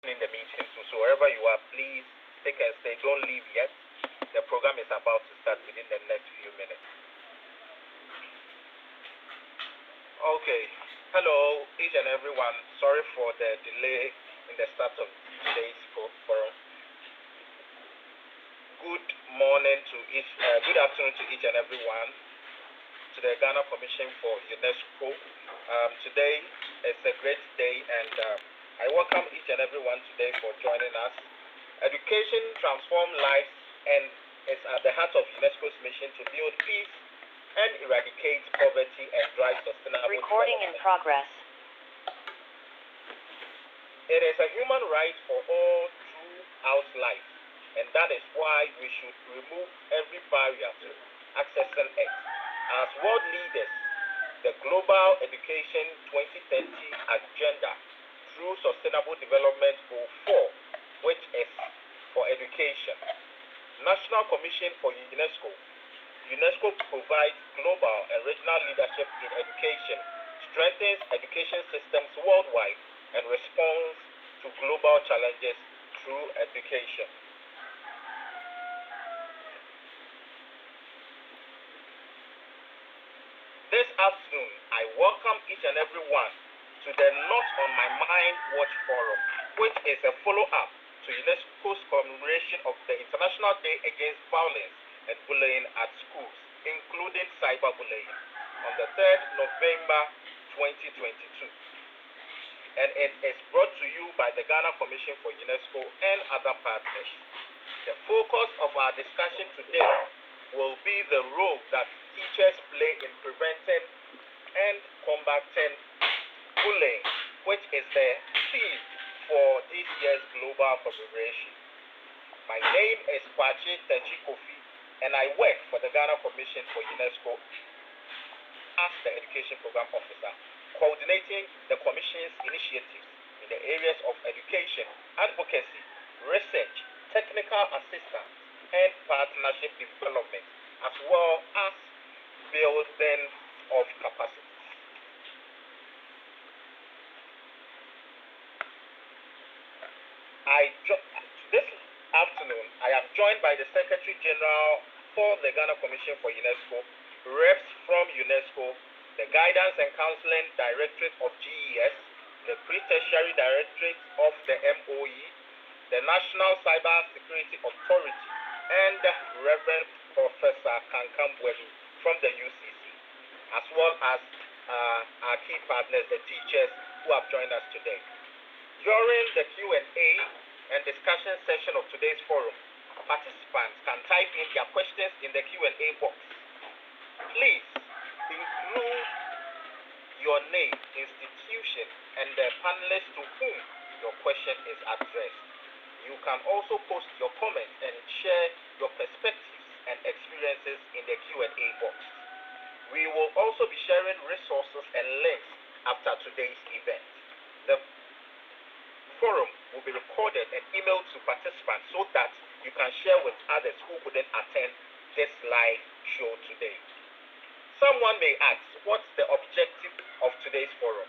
in the meeting. So wherever you are, please take and stay. Don't leave yet. The program is about to start within the next few minutes. Okay. Hello, each and everyone. Sorry for the delay in the start of today's forum. Good morning to good afternoon to each and everyone. To the Ghana Commission for UNESCO. Today is a great day, and I welcome each and everyone today for joining us. Education transforms lives and is at the heart of UNESCO's mission to build peace and eradicate poverty and drive sustainable Recording development. in progress. It is a human right for all throughout life, and that is why we should remove every barrier to accessing it. As world leaders, the Global Education 2030 Agenda through Sustainable Development Goal 4, which is for education. National Commission for UNESCO. UNESCO provides global and regional leadership in education, strengthens education systems worldwide, and responds to global challenges through education. This afternoon, I welcome each and every one to the Not on My Mind Watch Forum, which is a follow-up to UNESCO's commemoration of the International Day Against Violence and Bullying at Schools, including cyberbullying, on the 3rd November 2022. And it is brought to you by the Ghana Commission for UNESCO and other partners. The focus of our discussion today will be the role that teachers play in preventing and combating bullying, which is the theme for this year's global commemoration. My name is Kwachi Techi Kofi, and I work for the Ghana Commission for UNESCO as the Education Program Officer, coordinating the Commission's initiatives in the areas of education, advocacy, research, technical assistance, and partnership development, as well as building of capacity. This afternoon, I am joined by the Secretary General for the Ghana Commission for UNESCO, reps from UNESCO, the Guidance and Counseling Directorate of GES, the Pre-Tertiary Directorate of the MOE, the National Cyber Security Authority, and Reverend Professor Kankam-Bwedu from the UCC, as well as our key partners, the teachers who have joined us today. During the Q&A and discussion session of today's forum, participants can type in their questions in the Q&A box. Please include your name, institution, and the panelists to whom your question is addressed. You can also post your comments and share your perspectives and experiences in the Q&A box. We will also be sharing resources and links after today's event. The forum will be recorded and emailed to participants so that you can share with others who couldn't attend this live show today. Someone may ask, what's the objective of today's forum?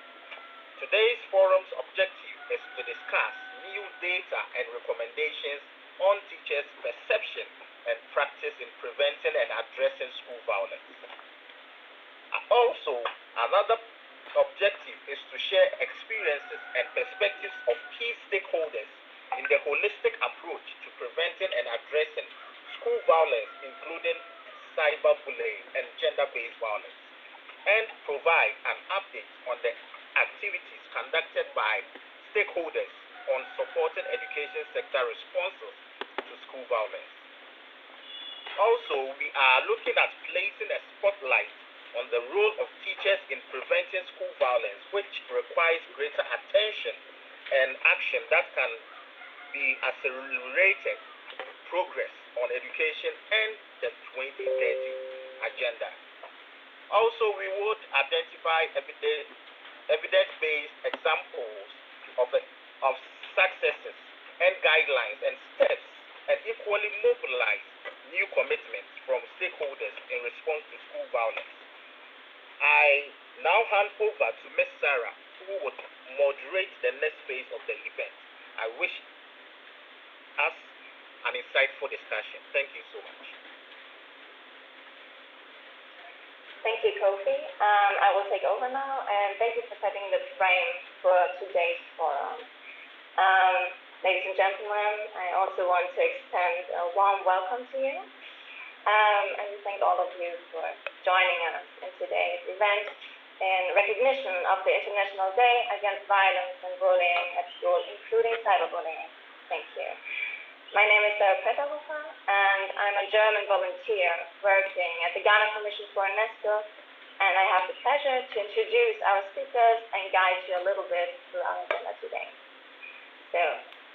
Today's forum's objective is to discuss new data and recommendations on teachers' perception and practice in preventing and addressing school violence. Also, another objective is to share experiences and perspectives of key stakeholders in the holistic approach to preventing and addressing school violence, including cyberbullying and gender-based violence, and provide an update on the activities conducted by stakeholders on supporting education sector responses to school violence. Also, we are looking at placing a spotlight on the role of teachers in preventing school violence, which requires greater attention and action that can be accelerated progress on education and the 2030 agenda. Also, we would identify evidence-based examples of successes and guidelines and steps, and equally mobilize new commitments from stakeholders in response to school violence. I now hand over to Ms. Sarah, who would moderate the next phase of the event. I wish us an insightful discussion. Thank you so much. Thank you, Kofi. I will take over now, and thank you for setting the frame for today's forum. Ladies and gentlemen, I also want to extend a warm welcome to you, and thank all of you for joining us in today's event in recognition of the International Day Against Violence and Bullying at School, including cyberbullying. Thank you. My name is Serminar, and I'm a German volunteer working at the Ghana Commission for UNESCO, and I have the pleasure to introduce our speakers and guide you a little bit through our agenda today. So,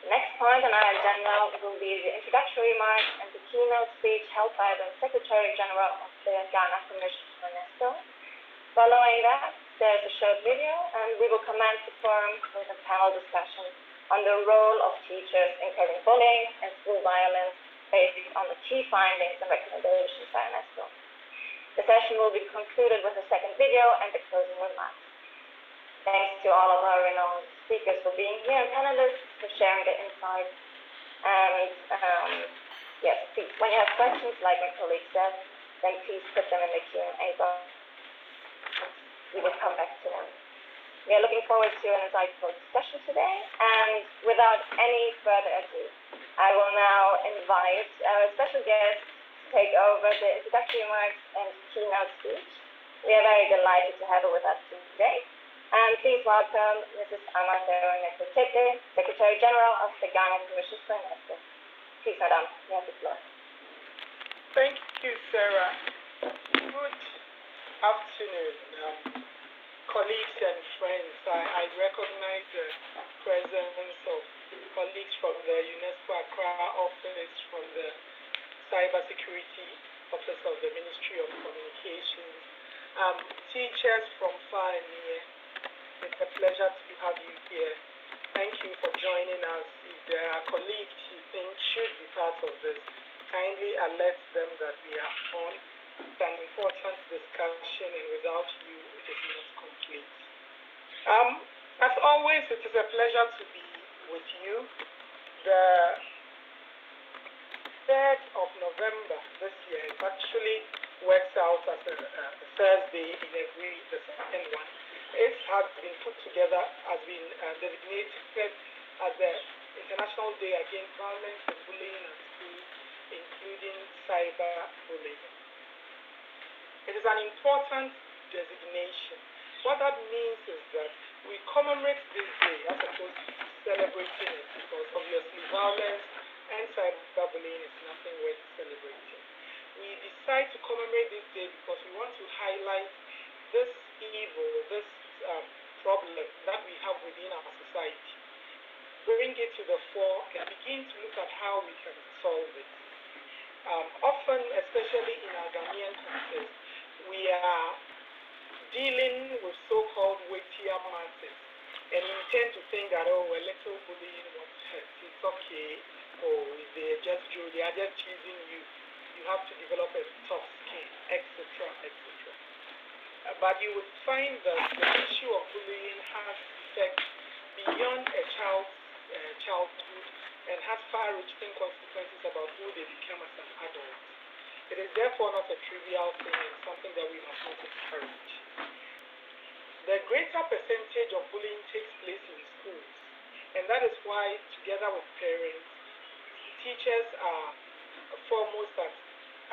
the next point on our agenda will be the introductory remarks and the keynote speech held by the Secretary General of the Ghana Commission for UNESCO. Following that, there's a short video, and we will commence the forum with a panel discussion on the role of teachers in curbing bullying and school violence based on the key findings and recommendations by UNESCO. The session will be concluded with a second video and the closing remarks. Thanks to all of our renowned speakers for being here and panelists for sharing their insights. And yes, please, when you have questions, like my colleague said, then please put them in the Q&A box. We will come back to them. We are looking forward to an insightful discussion today, and without any further ado, I will now invite our special guest to take over the introductory remarks and keynote speech. We are very delighted to have her with us today. And please welcome Mrs. Amatero Nekotete, Secretary General of the Ghana Commission for UNESCO. Please, Madam, you have the floor. Thank you, Sarah. Good afternoon, colleagues and friends. I recognize the presence of colleagues from the UNESCO Accra office, from the Cybersecurity Office of the Ministry of Communications, teachers from far and near. It's a pleasure to have you here. Thank you for joining us. If there are colleagues you think should be part of this, kindly alert them that we are on. It's an important discussion, and without you, it is not complete. As always, it is a pleasure to be with you. The 3rd of November this year, it actually works out as a Thursday in the second one. It has been put together, has been designated as the International Day Against Violence and Bullying at School, including cyberbullying. It is an important designation. What that means is that we commemorate this day as opposed to celebrating it, because obviously violence and cyberbullying is nothing worth celebrating. We decide to commemorate this day because we want to highlight this evil, this problem that we have within our society, bring it to the fore, and begin to look at how we can solve it. Often, especially in our Ghanaian context, we are dealing with so-called weightier matters, and we tend to think that, oh, a little bullying won't hurt, it's okay, or they are just teasing you, you have to develop a tough skin, etc., etc. But you would find that the issue of bullying has effects beyond a child's childhood and has far-reaching consequences about who they become as an adult. It is therefore not a trivial thing and something that we must not encourage. The greater percentage of bullying takes place in schools, and that is why, together with parents, teachers are foremost at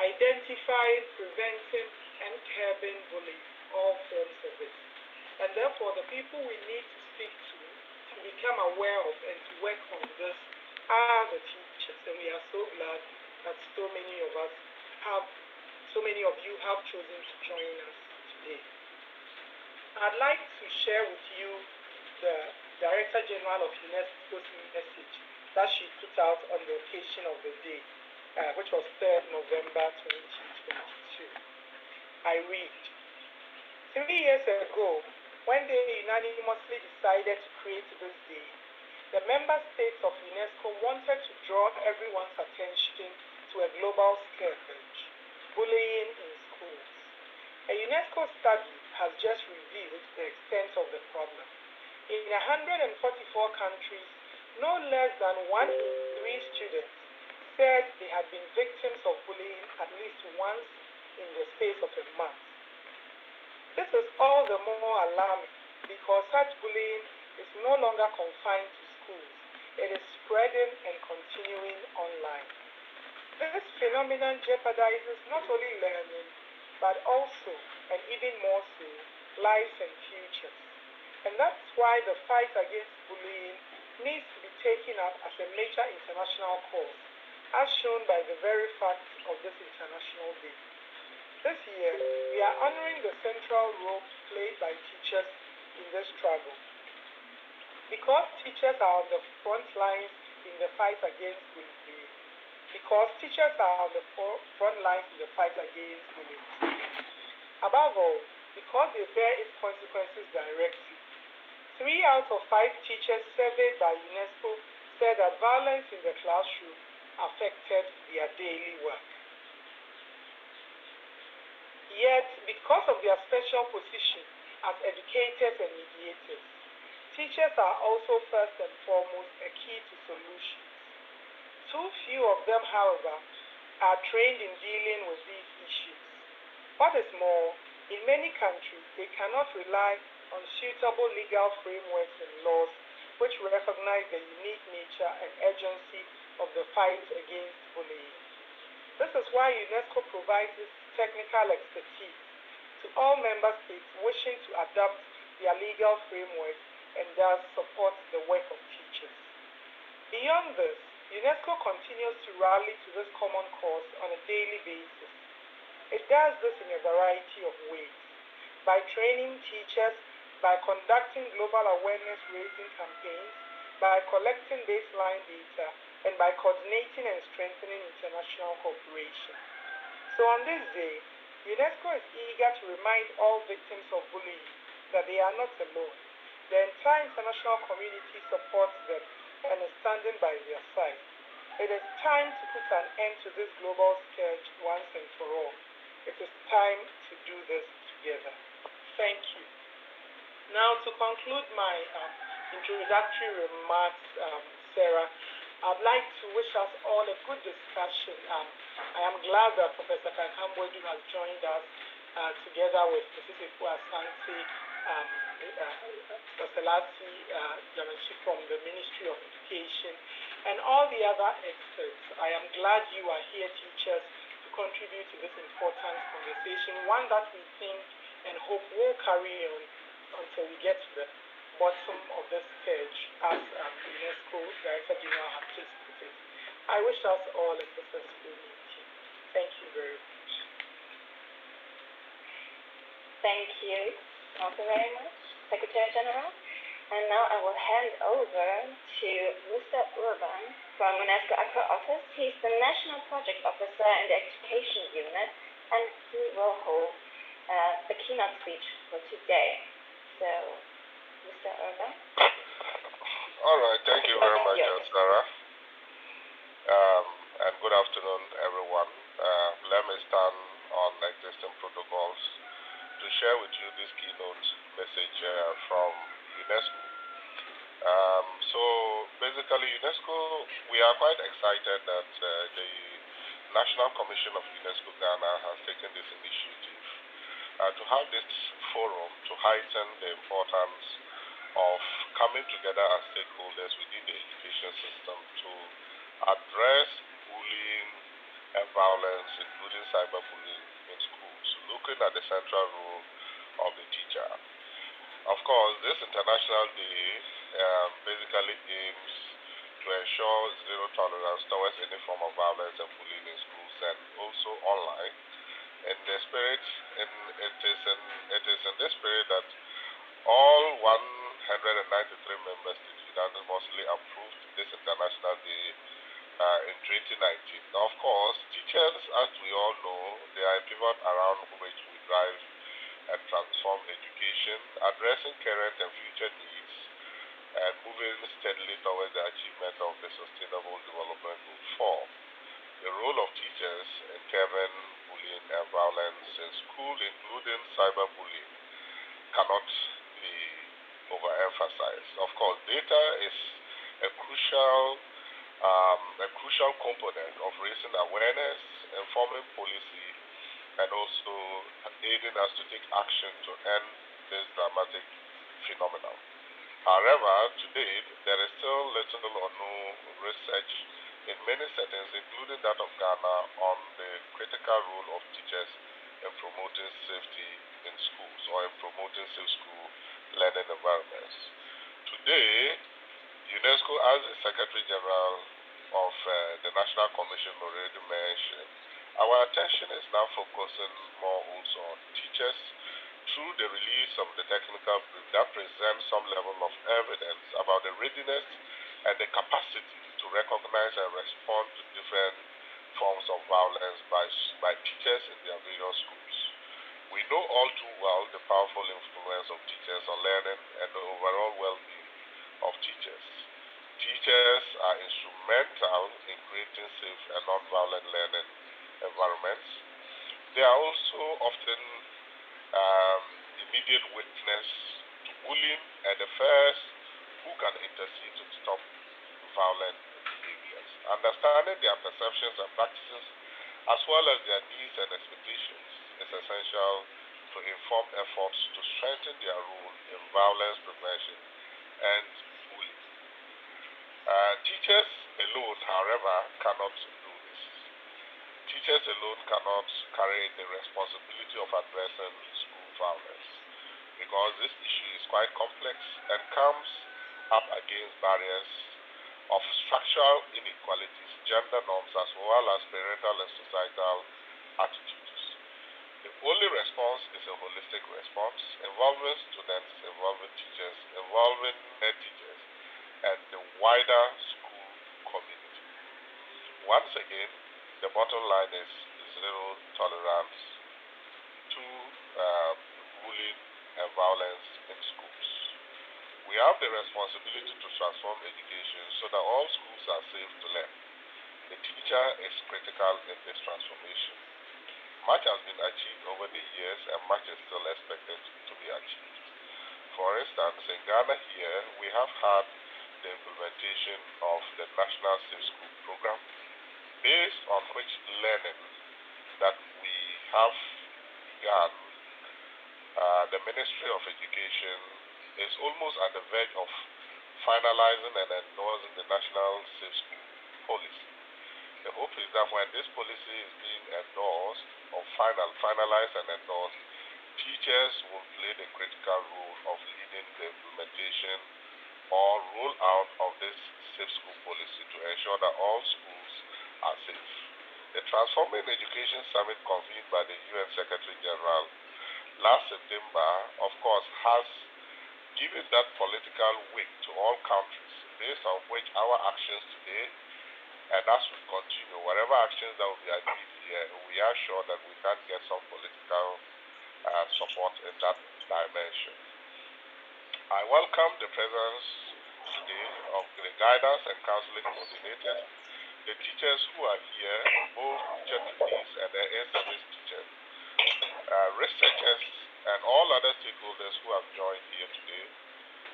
identifying, preventing, and curbing bullying, all forms of it. And therefore, the people we need to speak to become aware of and to work on this are the teachers. And we are so glad that so many of you have chosen to join us today. I'd like to share with you the Director General of UNESCO's message that she put out on the occasion of the day, which was 3rd November 2022. I read, 3 years ago, when they unanimously decided to create this day, the member states of UNESCO wanted to draw everyone's attention to a global scourge, bullying in schools. A UNESCO study has just revealed the extent of the problem. In 144 countries, no less than 1 in 3 students said they had been victims of bullying at least once in the space of a month. This is all the more alarming because such bullying is no longer confined to schools. It is spreading and continuing online. This phenomenon jeopardizes not only learning, but also, and even more so, lives and futures. And that's why the fight against bullying needs to be taken up as a major international cause, as shown by the very fact of this International Day. This year, we are honoring the central role played by teachers in this struggle. Because teachers are on the front lines in the fight against bullying. Because teachers are on the front lines in the fight against bullying. Above all, because they bear its consequences directly. 3 out of 5 teachers surveyed by UNESCO said that violence in the classroom affected their daily work. Yet, because of their special position as educators and mediators, teachers are also first and foremost a key to solutions. Too few of them, however, are trained in dealing with these issues. What is more, in many countries, they cannot rely on suitable legal frameworks and laws which recognize the unique nature and urgency of the fight against bullying. This is why UNESCO provides its technical expertise to all member states wishing to adopt their legal frameworks and thus support the work of teachers. Beyond this, UNESCO continues to rally to this common cause on a daily basis. It does this in a variety of ways, by training teachers, by conducting global awareness-raising campaigns, by collecting baseline data, and by coordinating and strengthening international cooperation. So on this day, UNESCO is eager to remind all victims of bullying that they are not alone. The entire international community supports them and is standing by their side. It is time to put an end to this global scourge once and for all. It is time to do this together. Thank you. Now, to conclude my introductory remarks, Sarah, I'd like to wish us all a good discussion. I am glad that Professor Kankambwedu has joined us together with Mrs. Ifu Asante, Selasi Jamachi from the Ministry of Education, and all the other experts. I am glad you are here, teachers, to contribute to this important conversation, one that we think and hope will carry on until we get to the bottom of this stage, as UNESCO Director General has just put it. I wish us all a successful meeting. Thank you very much. Thank you also very much, Secretary General. And now I will hand over to Mr. Urban from UNESCO Accra Office. He's the National Project Officer in the Education Unit, and he will hold the keynote speech for today. So, Mr. Urban. All right, thank you very much, Sarah. And good afternoon, everyone. Let me stand on existing protocols to share with you this keynote message from UNESCO. So basically, UNESCO, we are quite excited that the National Commission of UNESCO Ghana has taken this initiative to have this forum to heighten the importance of coming together as stakeholders within the education system to address bullying and violence, including cyberbullying in schools, looking at the central role of the teacher. Of course, this International Day basically aims to ensure zero tolerance towards any form of violence and bullying in schools and also online. In the spirit, it is in this spirit that all 193 member states unanimously approved this International Day in 2019. Now, of course, teachers, as we all know, they are a pivot around which we drive and transform education, addressing current and future needs, and moving steadily towards the achievement of the Sustainable Development Goal 4. The role of teachers in curbing bullying and violence in school, including cyberbullying, cannot be overemphasized. Of course, data is a crucial component of raising awareness, informing policy, and also aiding us to take action to end this dramatic phenomenon. However, to date, there is still little or no research in many settings, including that of Ghana, on the critical role of teachers in promoting safety in schools or in promoting safe school learning environments. Today, UNESCO, as the Secretary General of the National Commission already mentioned, our attention is now focusing more also on teachers through the release of the technical brief that presents some level of evidence about the readiness and the capacity to recognize and respond to different forms of violence by teachers in their various schools. We know all too well the powerful influence of teachers on learning and the overall well-being of teachers. Teachers are instrumental in creating safe and non-violent learning environments. They are also often immediate witness to bullying and the first who can intercede to stop violent behaviors. Understanding their perceptions and practices as well as their needs and expectations is essential to inform efforts to strengthen their role in violence prevention and bullying. Teachers alone, however, cannot do this. Teachers alone cannot carry the responsibility of addressing school violence because this issue is quite complex and comes up against barriers of structural inequalities, gender norms, as well as parental and societal attitudes. The only response is a holistic response involving students, involving teachers, involving head teachers, and the wider school community. Once again, the bottom line is zero tolerance to bullying and violence in schools. We have the responsibility to transform education so that all schools are safe to learn. The teacher is critical in this transformation. Much has been achieved over the years and much is still expected to be achieved. For instance, in Ghana here, we have had the implementation of the National Safe School Program, based on which learning that we have begun, the Ministry of Education is almost at the verge of finalizing and endorsing the National Safe School policy. The hope is that when this policy is being endorsed or finalized and endorsed, teachers will play the critical role of leading the implementation or roll out of this safe school policy to ensure that all schools are safe. The Transforming Education Summit convened by the UN Secretary General last September, of course, has given that political weight to all countries, based on which our actions today, and as we continue, whatever actions that will be agreed here, we are sure that we can get some political support in that dimension. I welcome the presence today of the guidance and counseling coordinators, the teachers who are here, both teacher PTs and the in-service teachers, researchers, and all other stakeholders who have joined here today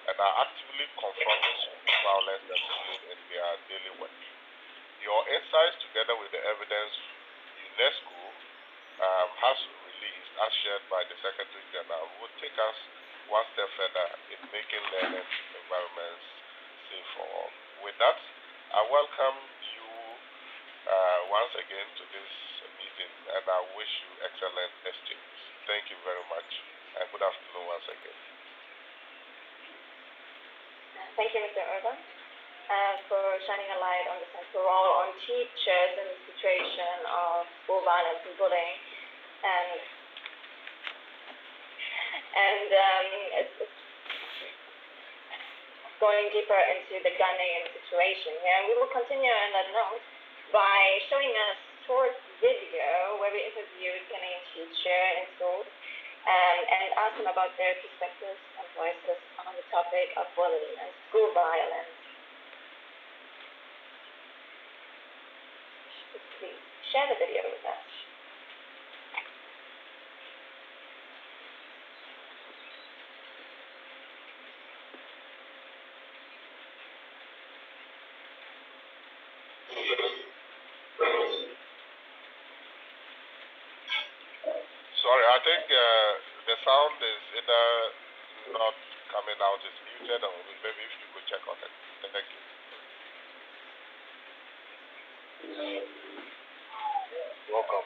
and are actively confronting school violence and bullying in their daily work. Your insights, together with the evidence UNESCO has released, as shared by the Secretary General, will take us one step further in making learning environments safe for all. With that, I welcome you once again to this meeting, and I wish you excellent exchange. Thank you very much, and good afternoon once again. Thank you, Mr. Urban, for shining a light on the central role on teachers in the situation of school violence and bullying. It's going deeper into the Ghanaian situation. And we will continue on that note by showing a short video where we interviewed Ghanaian teachers in schools and asked them about their perspectives and voices on the topic of bullying and school violence. Please share the video with us. Sorry, I think the sound is either not coming out, it's muted, or maybe if you could check on it. Thank you. Welcome.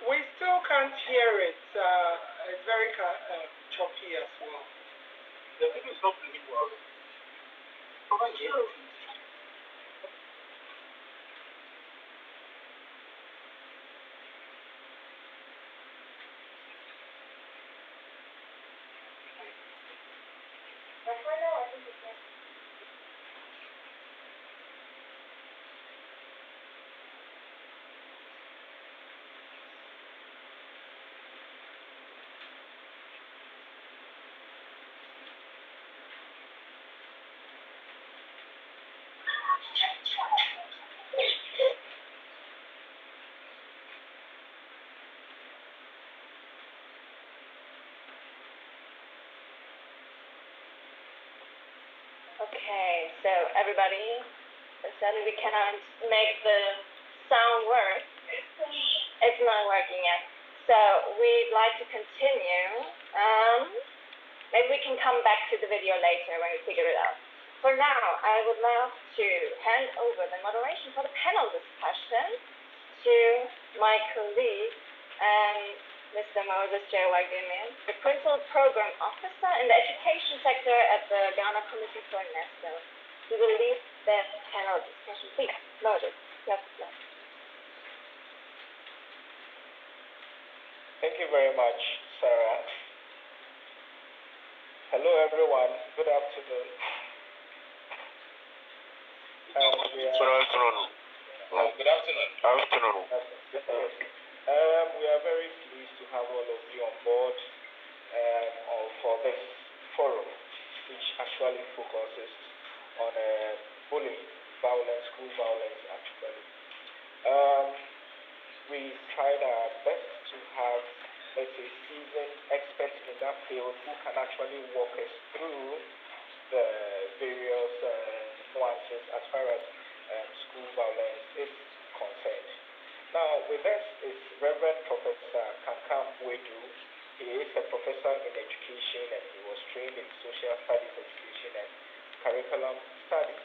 We still can't hear it. It's very choppy as well. The video is not playing well. Over here. Okay, so everybody, sadly we cannot make the sound work. It's not working yet. So we'd like to continue. Maybe we can come back to the video later when we figure it out. For now, I would love to hand over the moderation for the panel discussion to my colleague, Mr. Moses J. Wagimian, the Principal Program Officer in the Education Sector at the Ghana Commission for UNESCO. He will lead the panel discussion. Please, Moses, you have the floor. Thank you very much, Sarah. Hello, everyone. Good afternoon. Good afternoon. Good afternoon. Afternoon. We are very pleased to have all of you on board for this forum, which actually focuses on bullying, violence, school violence, actually. We tried our best to have, let's say, seasoned experts in that field who can actually walk us through the various nuances as far as school violence is concerned. Now, with us is Reverend Professor Kankam Wedu. He is a professor in education and he was trained in social studies education and curriculum studies.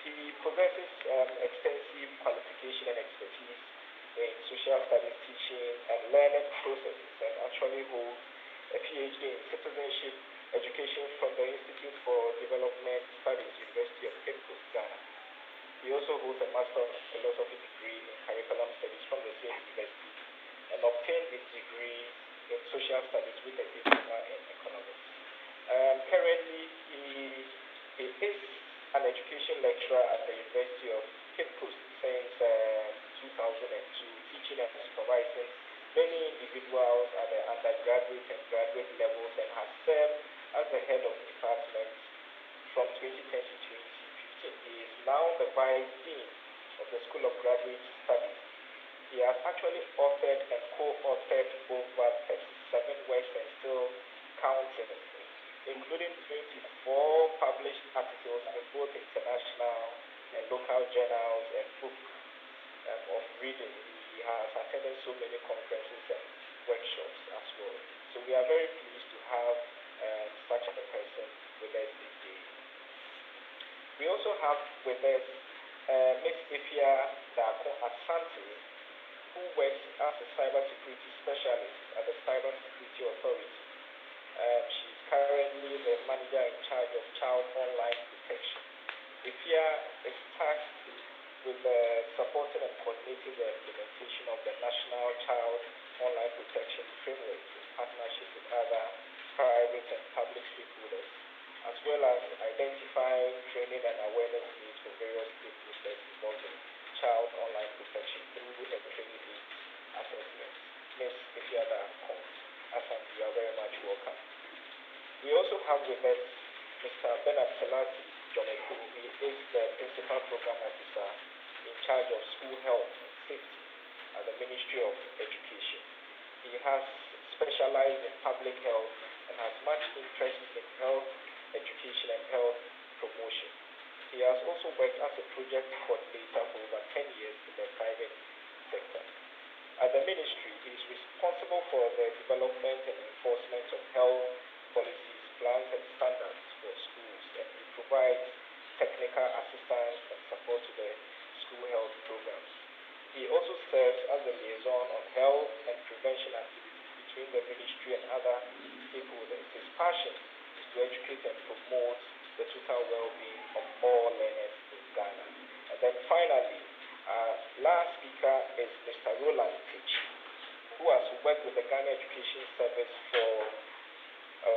He possesses extensive qualification and expertise in social studies teaching and learning processes and actually holds a PhD in citizenship education from the Institute for Development Studies, University of Cape Coast, Ghana. He also holds a Master of Philosophy degree in Curriculum Studies from the same university and obtained his degree in Social Studies with a diploma in Economics. Currently, he is an education lecturer at the University of Cape Coast since 2002, teaching and supervising many individuals at the undergraduate and graduate levels and has served as the head of department from 2010 to 2015. He is now the Vice Dean of the School of Graduate Studies. He has actually authored and co-authored over 37 works and still counting, including 24 published articles in both international and local journals and books of reading. He has attended so many conferences and workshops as well. So we are very pleased to have such a person with us today. We also have with us Ms. Ifia Dako Asante, who works as a cybersecurity specialist at the Cybersecurity Authority. She's currently the manager in charge of child online protection. IFIA is tasked with supporting and coordinating the implementation of the National Child Online Protection Framework in partnership with other private and public stakeholders, as well as identifying training and awareness needs for various stakeholders involved in child online protection through a training needs assessment. Ms. Ifiada Asante, you are very much welcome. We also have with us Mr. Bernard Selassie Jomeku. He is the Principal Program Officer in charge of school health and safety at the Ministry of Education. He has specialized in public health and has much interest in health education and health promotion. He has also worked as a project coordinator for over 10 years in the private sector. At the ministry, he is responsible for the development and enforcement of health policies, plans, and standards for schools, and he provides technical assistance and support to the school health programs. He also serves as the liaison on health and prevention activities between the ministry and other stakeholders. His passion is to educate and promote the total well-being of all learners in Ghana. And then finally, last speaker is Mr. Roland Techi, who has worked with the Ghana Education Service for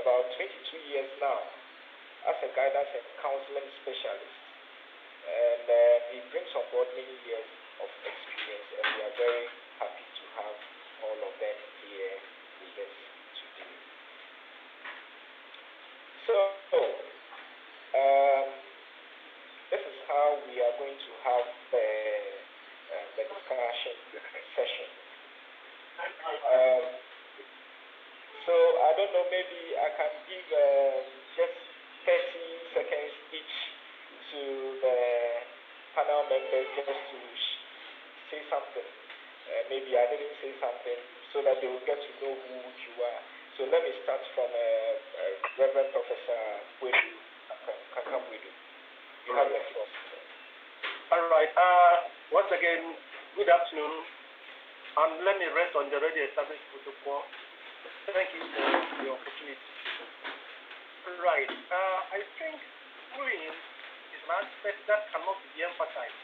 about 22 years now as a guidance and counseling specialist. And he brings on board many years of experience, and we are very happy to have all of them here with us today. So, this is how we are going to have the discussion session. So I don't know, maybe I can give just 30 seconds each to the panel members just to say something. Maybe I didn't say something so that they will get to know who you are. So let me start from Reverend Professor Wedu Kakamwedu. You have the floor. All right. Once again, good afternoon. And let me rest on the already established protocol. Thank you for the opportunity. Right. I think schooling is an aspect that cannot be emphasized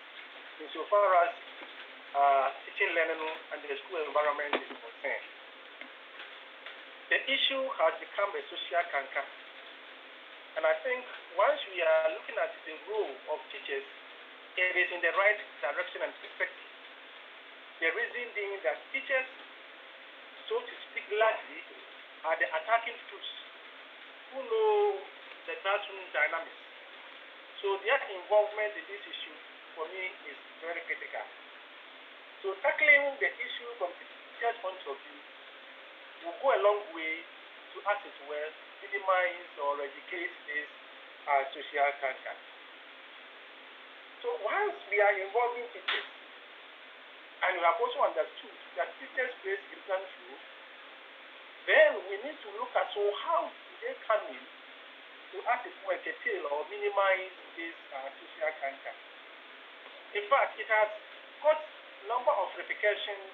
insofar as teaching, learning, and the school environment is concerned. The issue has become a social canker. And I think once we are looking at the role of teachers, it is in the right direction and perspective. The reason being that teachers, so to speak, largely are the attacking troops who know the classroom dynamics. So their involvement in this issue, for me, is very critical. So tackling the issue from teachers' point of view will go a long way to, as it were, minimize or eradicate this social cancer. So once we are involving teachers, and we have also understood that teachers play a different role, then we need to look at how do they come in to, as it were, curtail or minimize this social cancer. In fact, it has got a number of repercussions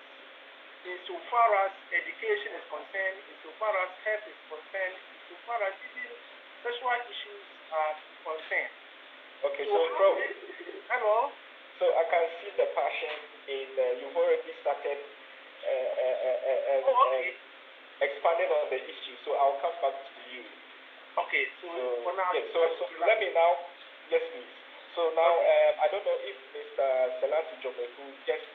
insofar as education is concerned, insofar as health is concerned, insofar as even sexual issues are concerned. Okay, so Prof, hello? So I can see the passion in you've already started expanding on the issue, so I'll come back to you. Okay, so let me now, yes please. So now I don't know if Mr. Selassie Jomeku just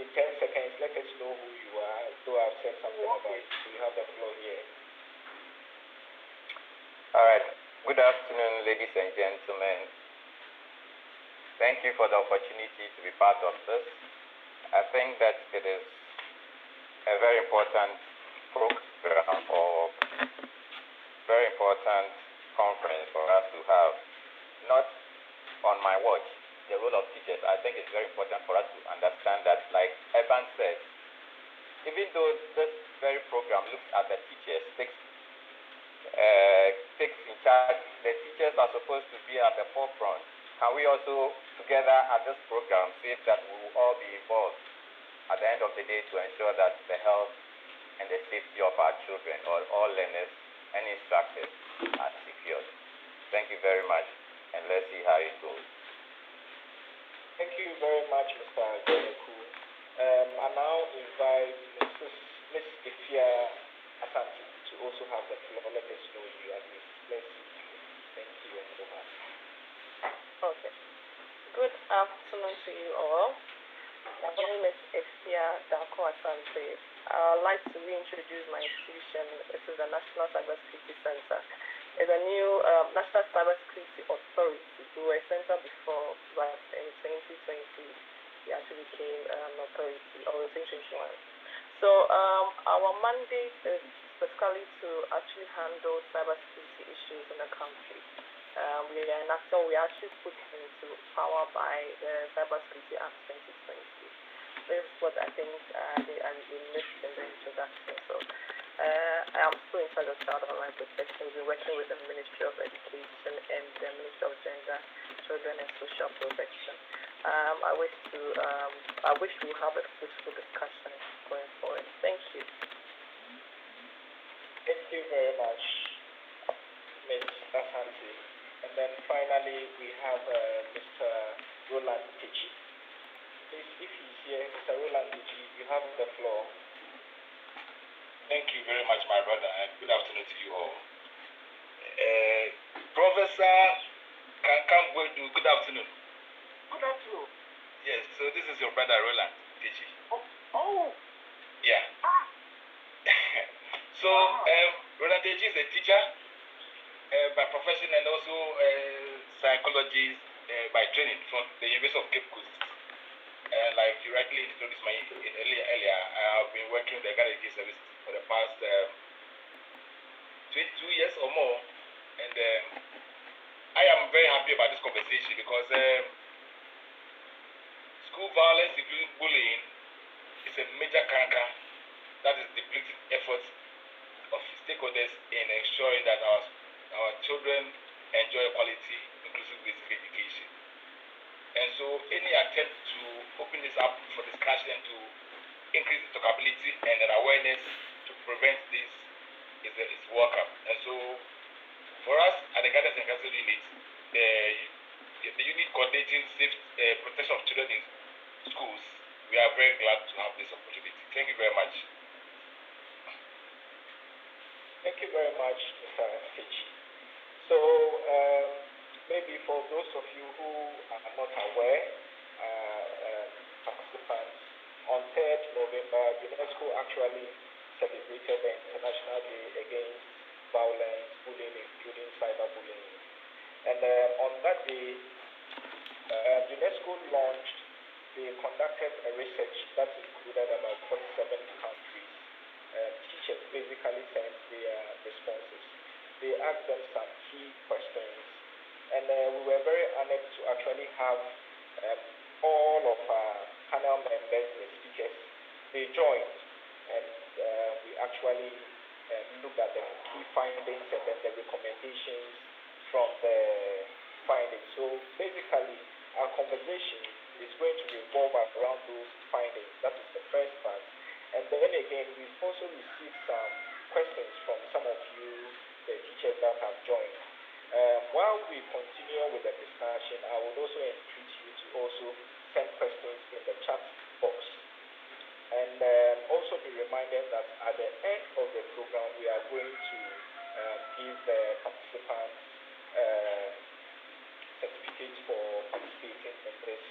in 10 seconds let us know who you are, though I've said something about it, so you have the floor here. All right, good afternoon ladies and gentlemen. Thank you for the opportunity to be part of this. I think that it is a very important program or very important conference for us to have. Not on my watch, the role of teachers. I think it's very important for us to understand that, like Evan said, even though this very program looks at the teachers, takes in charge, the teachers are supposed to be at the forefront. Can we also, together at this program, see that we will all be involved at the end of the day to ensure that the health and the safety of our children, or all learners and instructors are secured. Thank you very much, and let's see how it goes. Thank you very much, Mr. Goneku. I now invite Miss Ifia Asante to also have the floor. Let us know you at least. Let's see. Thank you and over. Okay. Good afternoon to you all. My name is Ifia Dako Asante. I'd like to reintroduce my institution. This is the National Cybersecurity Center. It's a new National Cybersecurity Authority. We were a center before, but in 2020, we actually became an authority, or 2021. So our mandate is specifically to actually handle cybersecurity issues in the country. We are an actor we actually put into power by the Cybersecurity Act 2020. This is what I think I missed in the introduction. So I am still in charge of child online protection. We've been working with the Ministry of Education and the Ministry of Gender, Children and Social Protection. I wish we have a fruitful discussion going forward. Thank you. Thank you very much, Ms. Asante. And then finally, we have Mr. Roland Tichi. Please, if he's here, Mr. Roland Tichi, you have the floor. Thank you very much, my brother, and good afternoon to you all. Professor Kankambwedu, good afternoon. Good afternoon. Yes, so this is your brother Roland Tichi. Oh. Yeah. So, Roland Tichi is a teacher by profession and also a psychologist by training from the University of Cape Coast. Like you rightly introduced me earlier, I have been working with the Ghana Education Service for the past 22 years or more, and I am very happy about this conversation because school violence, including bullying, is a major canker that is depleting efforts of stakeholders in ensuring that our children enjoy quality, inclusive basic education. And so any attempt to open this up for discussion to increase the talkability and an awareness to prevent this is welcome. And so for us at the Guidance and Counsel Unit, the unit coordinating safe protection of children in schools, we are very glad to have this opportunity. Thank you very much. Thank you very much, Mr. Fichi. So maybe for those of you who are not aware, participants, on 3rd November, UNESCO actually celebrated the International Day Against Violence, Bullying, including cyberbullying. And on that day, UNESCO launched, they conducted a research that included about 47 countries. Teachers basically sent their responses. They asked them some key questions, and we were very honored to actually have all of our panel members, the speakers, they joined, and we actually looked at the key findings and then the recommendations from the findings. So basically, our conversation is going to revolve around those findings. That is the first part. And then again, we've also received some questions from some of you, the teachers that have joined. While we continue with the discussion, I would also entreat you to also send questions in the chat box. And also be reminded that at the end of the program, we are going to give the participants certificates for participating in this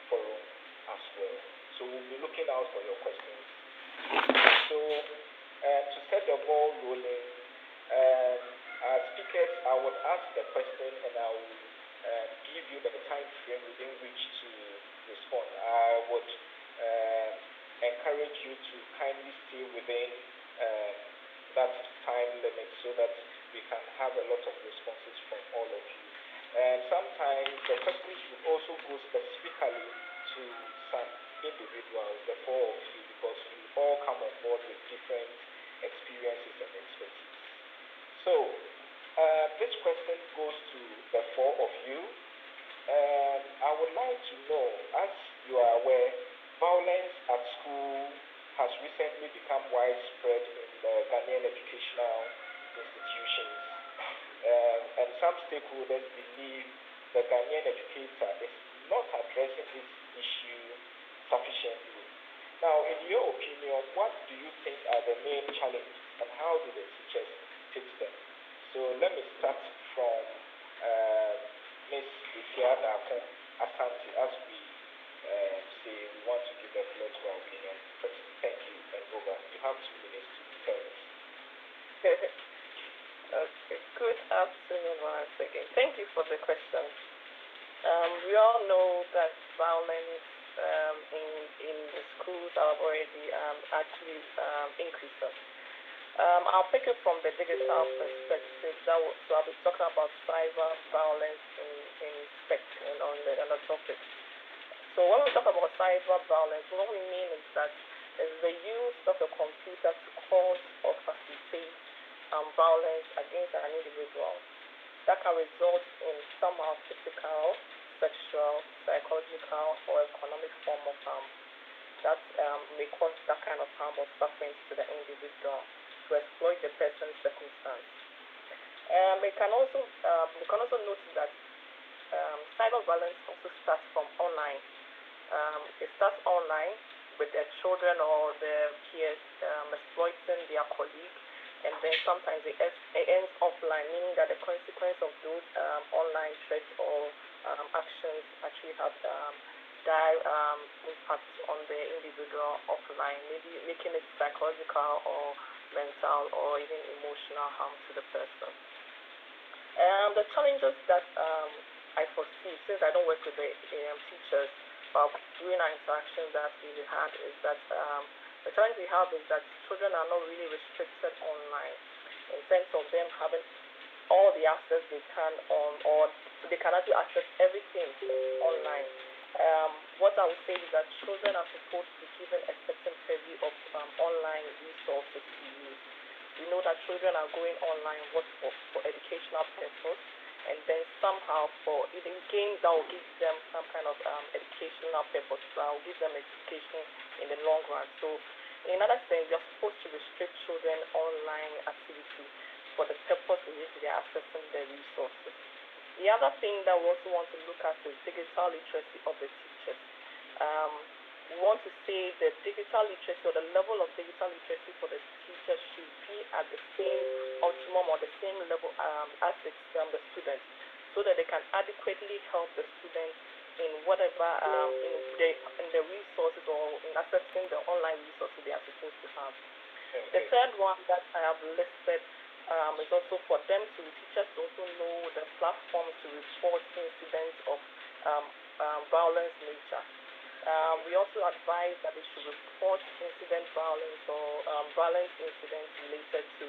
forum as well. So we'll be looking out for your questions. So to set the ball rolling, our speakers, I would ask the question and I will give you the time frame within which to respond. I would encourage you to kindly stay within that time limit so that we can have a lot of responses from all of you. And sometimes the questions should also go specifically to some individuals, the four of you, because you all come on board with different experiences and expertise. So this question goes to the four of you. I would like to know, as you are aware, violence at school has recently become widespread in the Ghanaian educational institutions. And some stakeholders believe the Ghanaian educator is not addressing this issue sufficiently. Now, in your opinion, what do you think are the main challenges and how do the teachers fix them? So let me start from Ms. Ifiada Asante as we say we want to give the floor to our opinion first. Thank you, and over. You have 2 minutes to tell us. Okay, good afternoon once again. Thank you for the question. We all know that violence in the schools have already actually increased. I'll pick it from the digital perspective. So I'll be talking about cyber violence on the topic. So when we talk about cyber violence, what we mean is that is the use of the computer to cause or facilitate violence against an individual that can result in somehow physical, sexual, psychological, or economic form of harm that may cause that kind of harm or suffering to the individual to exploit the person's circumstance. We can also notice that cyber violence also starts from online. It starts online with their children or their peers exploiting their colleague, and then sometimes it ends offline, meaning that the consequence of those online threats or actions actually have direct impact on the individual offline, maybe making it psychological or mental or even emotional harm to the person. The challenges that I foresee, since I don't work with the teachers, but during our interactions that we had, is that the challenge we have is that children are not really restricted online in terms of them having all the access they can on, or they can actually access everything online. What I would say is that children are supposed to be given a certain purview of online resources to use. We know that children are going online for educational purpose, and then somehow for even games that will give them some kind of educational purpose, that will give them education in the long run. So in another sense, you're supposed to restrict children online activity for the purpose in which they are accessing the resources. The other thing that we also want to look at is digital literacy of the teachers. We want to say that digital literacy or the level of digital literacy for the teachers should be at the same optimum or the same level as the students, so that they can adequately help the students in whatever in the resources or in accessing the online resources they are supposed to have. Okay. The third one that I have listed is also for them to teachers to also know the platforms to report incidents of violence nature. We also advise that they should report incident violence or violence incidents related to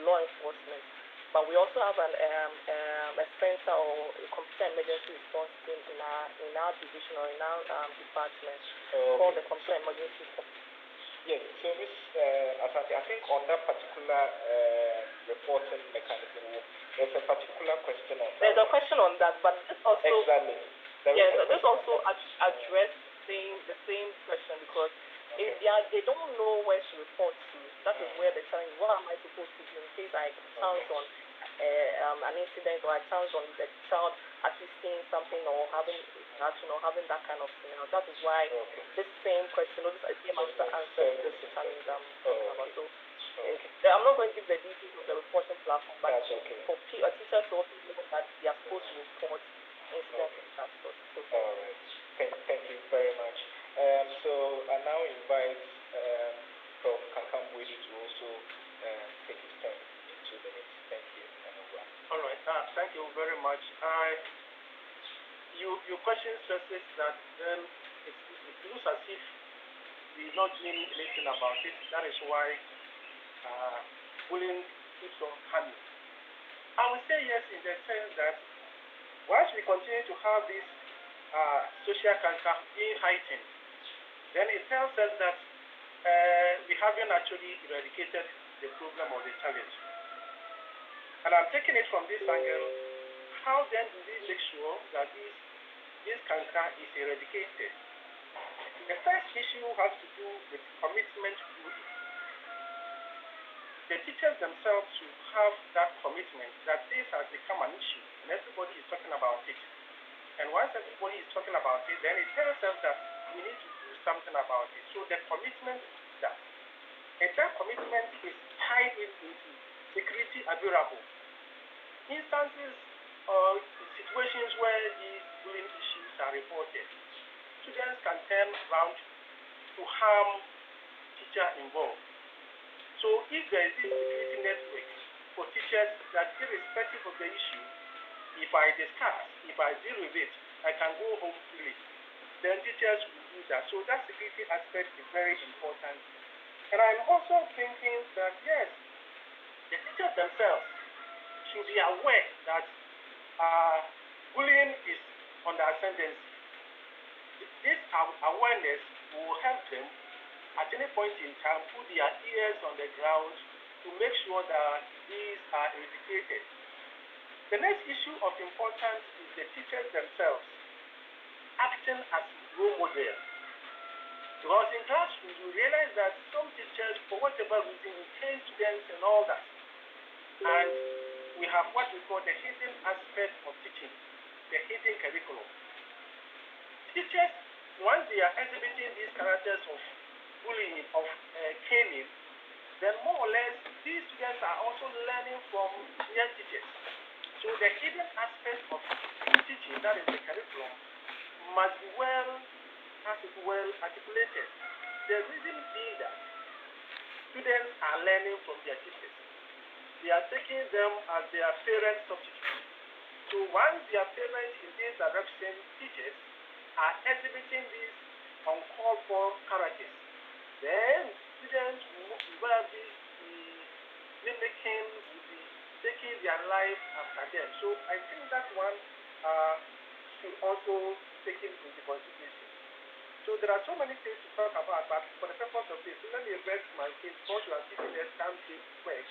law enforcement. But we also have a center or a computer emergency response team in our division or in our department called the Computer Emergency Response. Yes, so Ms. Asante, I think on that particular reporting mechanism, there's a particular question on that. There's a question on that, but this also... Exactly. Yes, this also addressed the same question, because if they don't know where to report to, that is where the challenge. What am I supposed to do in case I chance on an incident, or I chance on the child actually seeing something or having that kind of scenario? That is why this same question, or this same answer to this challenge I'm talking about. So I'm not going to give the details of the reporting platform, but for teachers to also know that they are supposed to report incidents of that sort. All right. Thank you very much. So I now invite Prof. Kankam-Boadu to also take his turn in 2 minutes. Thank you. And over. All right. Thank you very much. Your question stresses that it looks as if we're not doing anything about it. That is why bullying keeps on coming. I would say yes, in the sense that once we continue to have this social cancer being heightened, then it tells us that we haven't actually eradicated the problem or the challenge. And I'm taking it from this angle: how then do we make sure that this cancer is eradicated? The first issue has to do with commitment to it. The teachers themselves should have that commitment that this has become an issue and everybody is talking about it. And once everybody is talking about it, then it tells us that we need to do something about it. So the commitment is that. And that commitment is tied into security available. Instances or situations where these bullying issues are reported, students can turn around to harm teacher involved. So if there is this security network for teachers that irrespective of the issue, if I discuss, if I deal with it, I can go home freely, then teachers will do that. So that security aspect is very important. And I'm also thinking that yes, the teachers themselves should be aware that bullying is on the ascendancy. This awareness will help them at any point in time put their ears on the ground to make sure that these are eradicated. The next issue of importance is the teachers themselves acting as role model. Because in classrooms, we realize that some teachers, for whatever reason, train students and all that. And we have what we call the hidden aspect of teaching, the hidden curriculum. Teachers, once they are exhibiting these characters of bullying, of caning, then more or less, these students are also learning from their teachers. So the hidden aspect of teaching, that is the curriculum, must be well articulated. The reason being that students are learning from their teachers. They are taking them as their parent substitutes. So once their parents in this direction, teachers, are exhibiting these uncalled for characters, then students will be mimicking, will be taking their life after them. So I think that one should also take into consideration. So there are so many things to talk about, but for the purpose of this, let me rest my case because you are giving us time to work.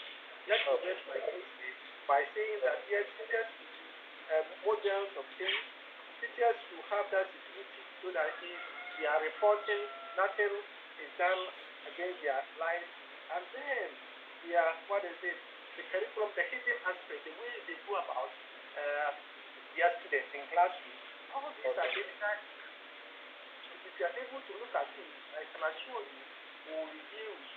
Let me rest my case by saying that yes, teachers models of things, teachers should have that security so that if they are reporting, nothing is done against their life. And then they are, the curriculum, the hidden aspect, the way they go about their students in classrooms, all these are difficult. If you are able to look at it, I can assure you, we will reduce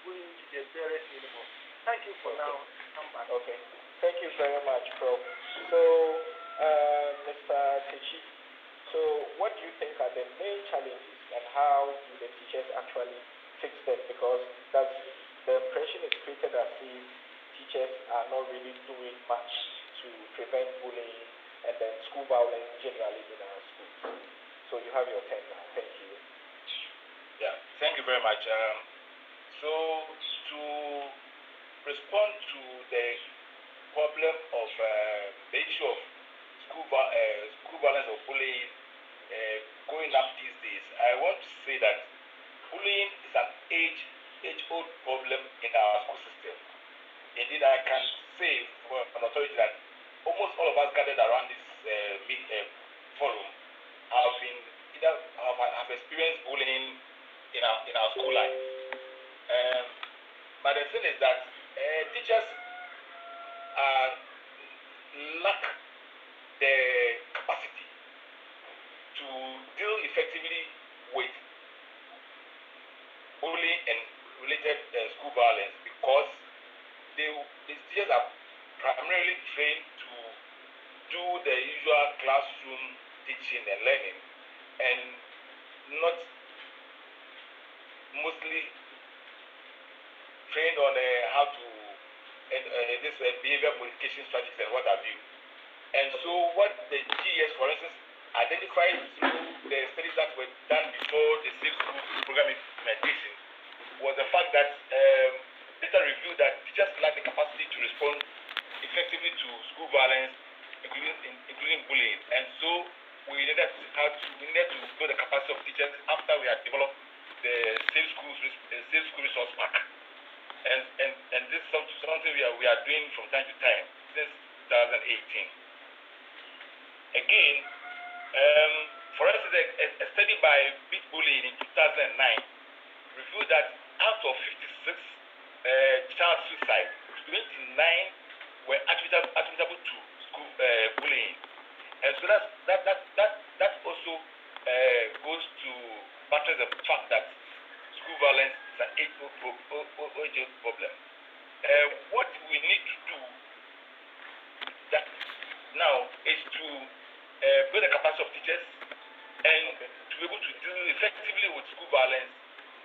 going to the barest minimum. Thank you for now. Come back. Okay. Thank you very much, Prof. So, Mr. Techi, so what do you think are the main challenges and how do the teachers actually fix them? Because that's the impression is created as if teachers are not really doing much to prevent bullying and then school violence generally in our schools. So you have your turn now. Thank you. Yeah, thank you very much. So to respond to the problem of the issue of school violence or bullying going up these days, I want to say that bullying is an age-old problem in our school system. Indeed, I can say for an authority that almost all of us gathered around this forum have experienced bullying in our school life. But the thing is that teachers lack the capacity to deal effectively with bullying and related school violence because these teachers are primarily trained to do the usual classroom teaching and learning and not mostly trained on how to this behavior modification strategies and what have you. And so what the GES, for instance, identified through the studies that were done before the Safe Schools program implementation was the fact that data revealed that teachers lack the capacity to respond effectively to school violence, including bullying. And so we needed to build the capacity of teachers after we had developed the Safe School Resource Pack. And this is something we are doing from time to time since 2018. Again, for instance, a study by Big revealed that out of 56 child suicide, 29 were attributable to school bullying. And so that also goes to buttress the fact that school violence is an age-old problem. What we need to do that now is to build the capacity of teachers and to be able to deal effectively with school violence,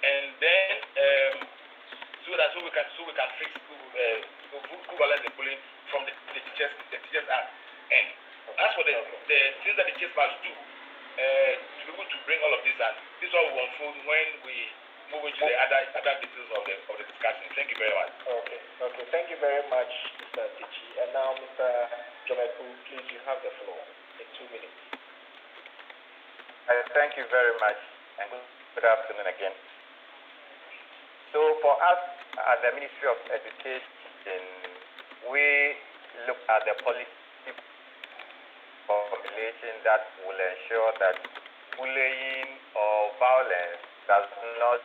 and then so we can fix school violence and bullying from the teachers end. As for the things that the teachers must do to be able to bring all of this, and this is what we will unfold when we move into the other details of the discussion. Thank you very much. Okay. Thank you very much, Mr. Tichi. And now, Mr. Jomeku, please, you have the floor in 2 minutes. Thank you very much, and good afternoon again. So for us at the Ministry of Education, we look at the policy formulation that will ensure that bullying or violence does not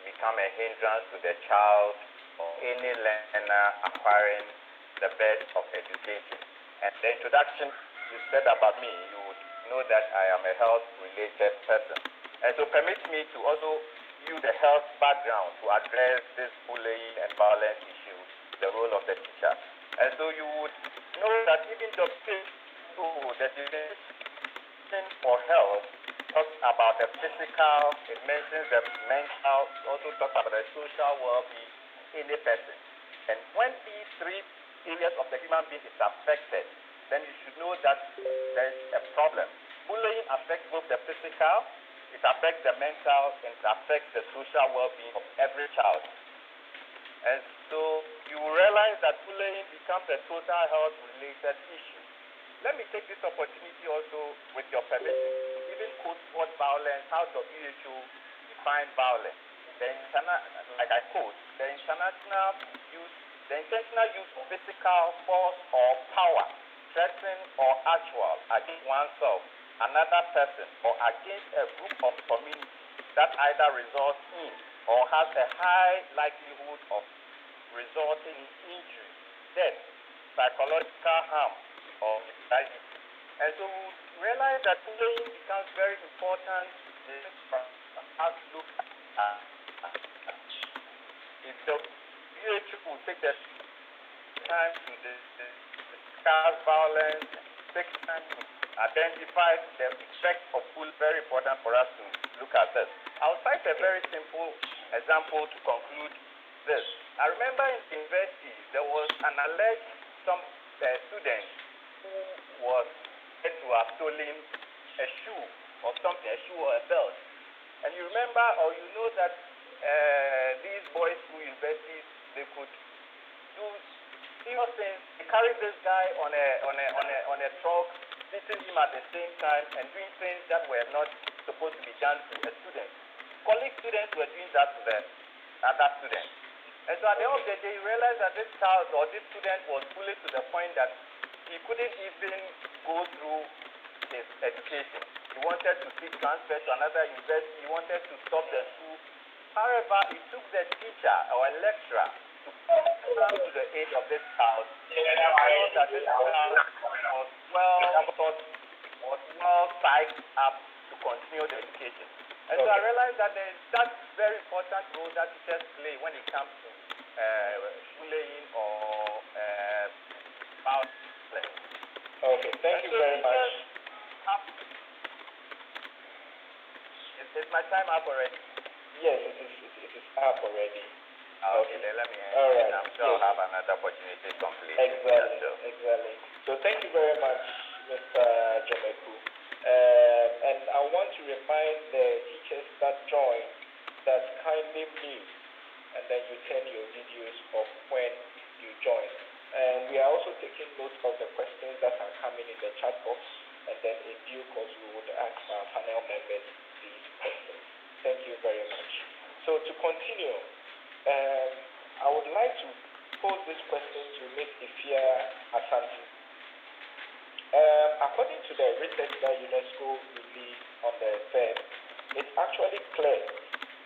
become a hindrance to the child or any learner acquiring the best of education. And the introduction you said about me, you would know that I am a health-related person. And so permit me to also use the health background to address this bullying and violence issue, the role of the teacher. And so you would know that even the definition for health talks about the physical, it mentions the mental, also talks about the social well-being in a person. And when these three areas of the human being is affected, then you should know that there is a problem. Bullying affects both the physical, it affects the mental, and it affects the social well-being of every child. And so you will realize that bullying becomes a total health-related issue. Let me take this opportunity also, with your permission, to even quote what violence, how WHO define violence. Like I quote, the intentional use of physical force or power, threatening or actual, against oneself, another person, or against a group of community that either results in or has a high likelihood of resulting in injury, death, psychological harm, or anxiety. And so we realize that bullying becomes very important as we look at if the WHO will take the time to discuss violence, take time to identify the effect of bullying. Very important for us to look at this. I'll cite a very simple example to conclude this. I remember in university there was an alleged student who was said to have stolen a shoe or something, a shoe or a belt. And you remember or you know that these boys who universities, they could do serious things. They carried this guy on a truck, beating him at the same time and doing things that were not supposed to be done to a student. Colleague students were doing that to the other students. And so at the end of the day, you realize that this child or this student was bullied to the point that he couldn't even go through his education. He wanted to seek transfer to another university. He wanted to stop the school. However, it took the teacher or a lecturer to come to the aid of this child. And that this child was well taught, was well psyched up to continue the education. And so I realized that there is that very important role that teachers play when it comes to bullying or violence. Okay, thank you very much. Is my time up already? Yes, it is up already. Okay, then let me end. All right. I'm sure I'll have another opportunity to complete. Exactly. So thank you very much, Mr. Jomeku. And I want to remind the teachers that join that kindly mute and then you turn your videos off when you join. And we are also taking note of the questions that are coming in the chat box, and then in due course we would ask our panel members these questions. Thank you very much. So to continue, I would like to pose this question to Ms. Ifia Asante. According to the research that UNESCO released on the 3rd, it's actually clear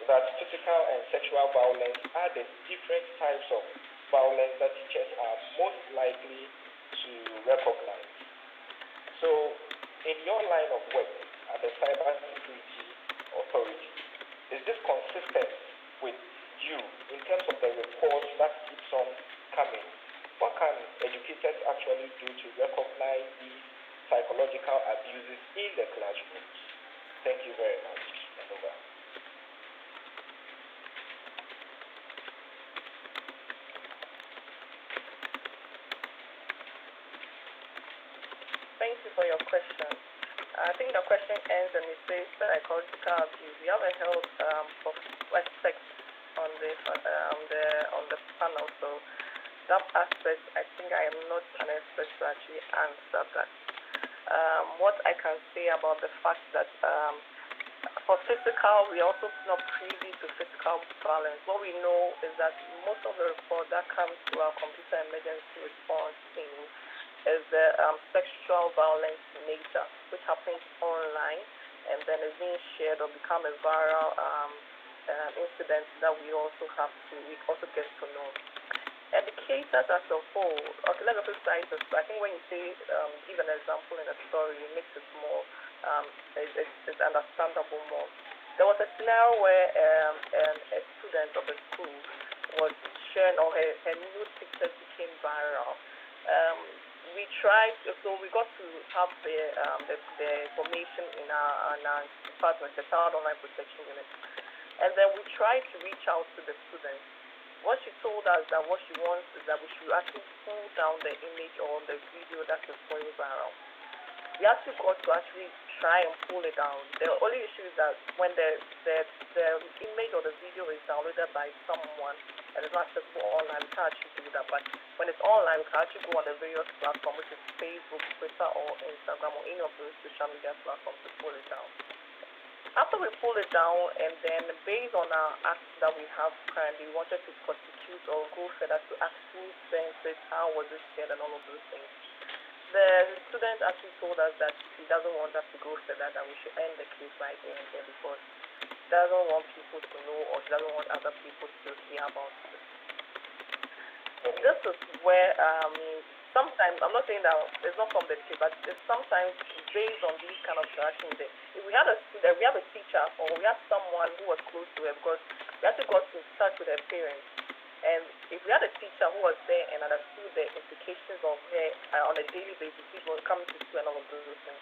that physical and sexual violence are the different types of violence that teachers are most likely to recognize. So, in your line of work at the Cybersecurity Authority, is this consistent with you in terms of the reports that keeps on coming? What can educators actually do to recognize these psychological abuses in the classrooms? Thank you very much. And over. Thank you for your question. I think the question ends and it says psychological abuse. We have a health aspect on the panel, so that aspect I think I am not an expert to actually answer that. What I can say about the fact that for physical, we also not privy to physical violence. What we know is that most of the reports that comes to our computer emergency response team is the sexual violence nature, which happens online and then is being shared or become a viral incident that we also get to know. Educators as a whole, okay, let me emphasize this. I think when you say, give an example in a story, it makes it more, it's understandable more. There was a scenario where a student of a school was sharing, or her nude pictures became viral. We tried, so we got to have the information in our department, the Child Online Protection Unit, and then we tried to reach out to the students. What she told us that what she wants is that we should actually pull down the image or the video that is going viral. We actually got to actually try and pull it down. The only issue is that when the image or the video is downloaded by someone and it's not accessible online, we can't actually do that. But when it's online, we can actually go on the various platforms, which is Facebook, Twitter, or Instagram, or any of those social media platforms to pull it down. After we pull it down, and then based on our acts that we have currently, we wanted to prosecute or go further to ask who sent it, how was it shared, and all of those things. The student actually told us that he doesn't want us to go further, that we should end the case right there and there because he doesn't want people to know or he doesn't want other people to hear about it. This is where sometimes, I'm not saying that it's not from the kid, but it's sometimes based on these kind of interactions. If we had a student, we have a teacher, or we have someone who was close to her, because we actually got in touch with her parents. And if we had a teacher who was there and understood the implications of her on a daily basis, people coming to school and all of those things,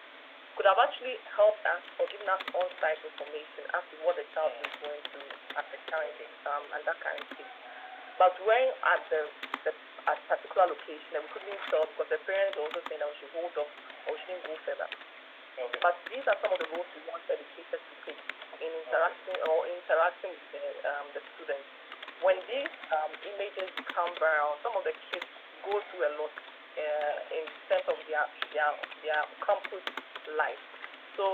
could have actually helped us or given us on-site information as to what the child is going through at the time and that kind of thing. But when at at particular location, we couldn't tell because the parents were also saying that we should hold off or we shouldn't go further. Okay. But these are some of the roles we want educators to take in interacting with the students. When these images become viral, some of the kids go through a lot in terms of their campus life. So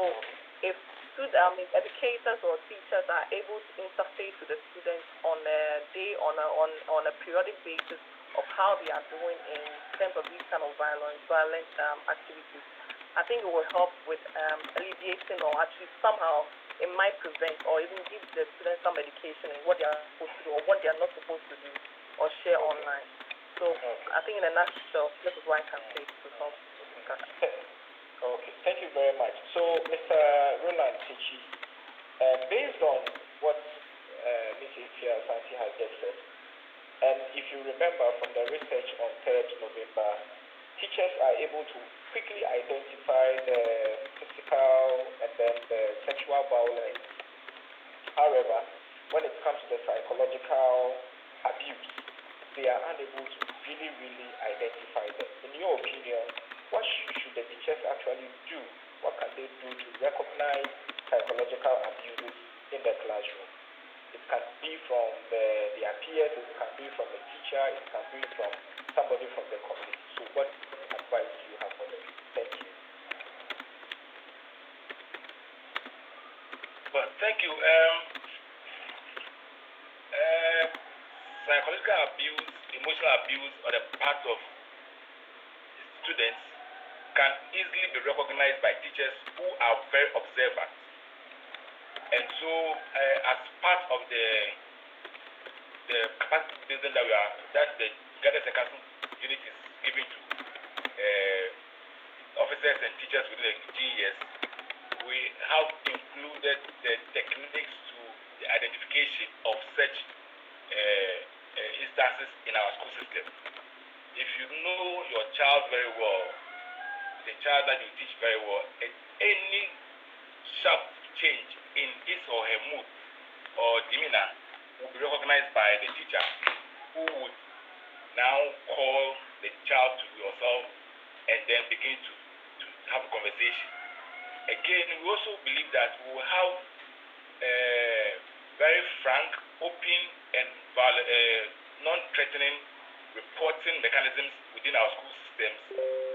if educators or teachers are able to interface with the students on a periodic basis of how they are doing in terms of these kind of violent activities, I think it will help with alleviating or actually somehow it might prevent or even give the students some education in what they are supposed to do or what they are not supposed to do or share online. So I think in a nutshell, this is what I can say to help the discussion. Okay, thank you very much. So, Mr. Roland Tichi, based on what Ms. Ifia Santi has just said, and if you remember from the research on 3rd November, teachers are able to quickly identify the physical and then the sexual violence. However, when it comes to the psychological abuse, they are unable to really identify them. In your opinion, what should the teachers actually do? What can they do to recognize psychological abuses in the classroom? It can be from their peers, it can be from a teacher, it can be from somebody from the community. So what advice do you have for them? Thank you. Well, thank you. Psychological abuse, emotional abuse on the part of students can easily be recognized by teachers who are very observant. And so, as part of the capacity building that the guidance and council unit is giving to officers and teachers within the GES, we have included the techniques to the identification of such instances in our school system. If you know your child very well, the child that you teach very well, any sharp change in his or her mood or demeanor will be recognized by the teacher, who would now call the child to yourself and then begin to have a conversation. Again, we also believe that we will have very frank, open, and non-threatening reporting mechanisms within our school systems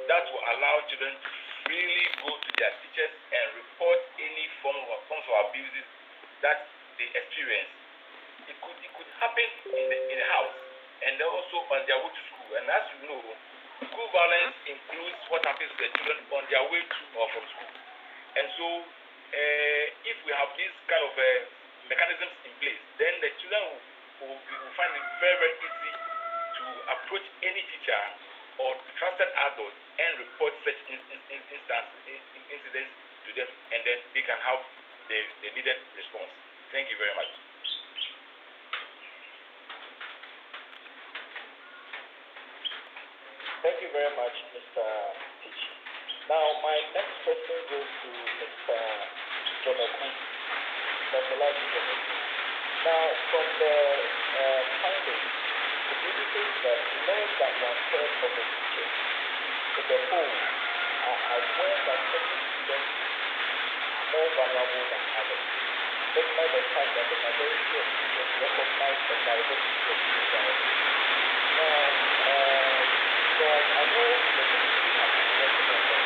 that will allow children to freely go to their teachers and report any forms of abuses that they experience. It could happen in the house and then also on their way to school. And as you know, school violence includes what happens to the children on their way to or from school. And so, if we have these kind of mechanisms in place, then the children will find it very, very easy to approach any teacher or trusted adult and report such incidents to them, and then they can have the needed response. Thank you very much. Thank you very much, Mr. Tichi. Now, my next question goes to Mr. Jomeku, Dr. Laji Jomeku. Now, from the findings, it indicates that less than one-third of the teachers in the whole are aware that certain students are more vulnerable than others, despite the fact that the majority of teachers recognize the diversity of students. Now, I know the community has been working on that.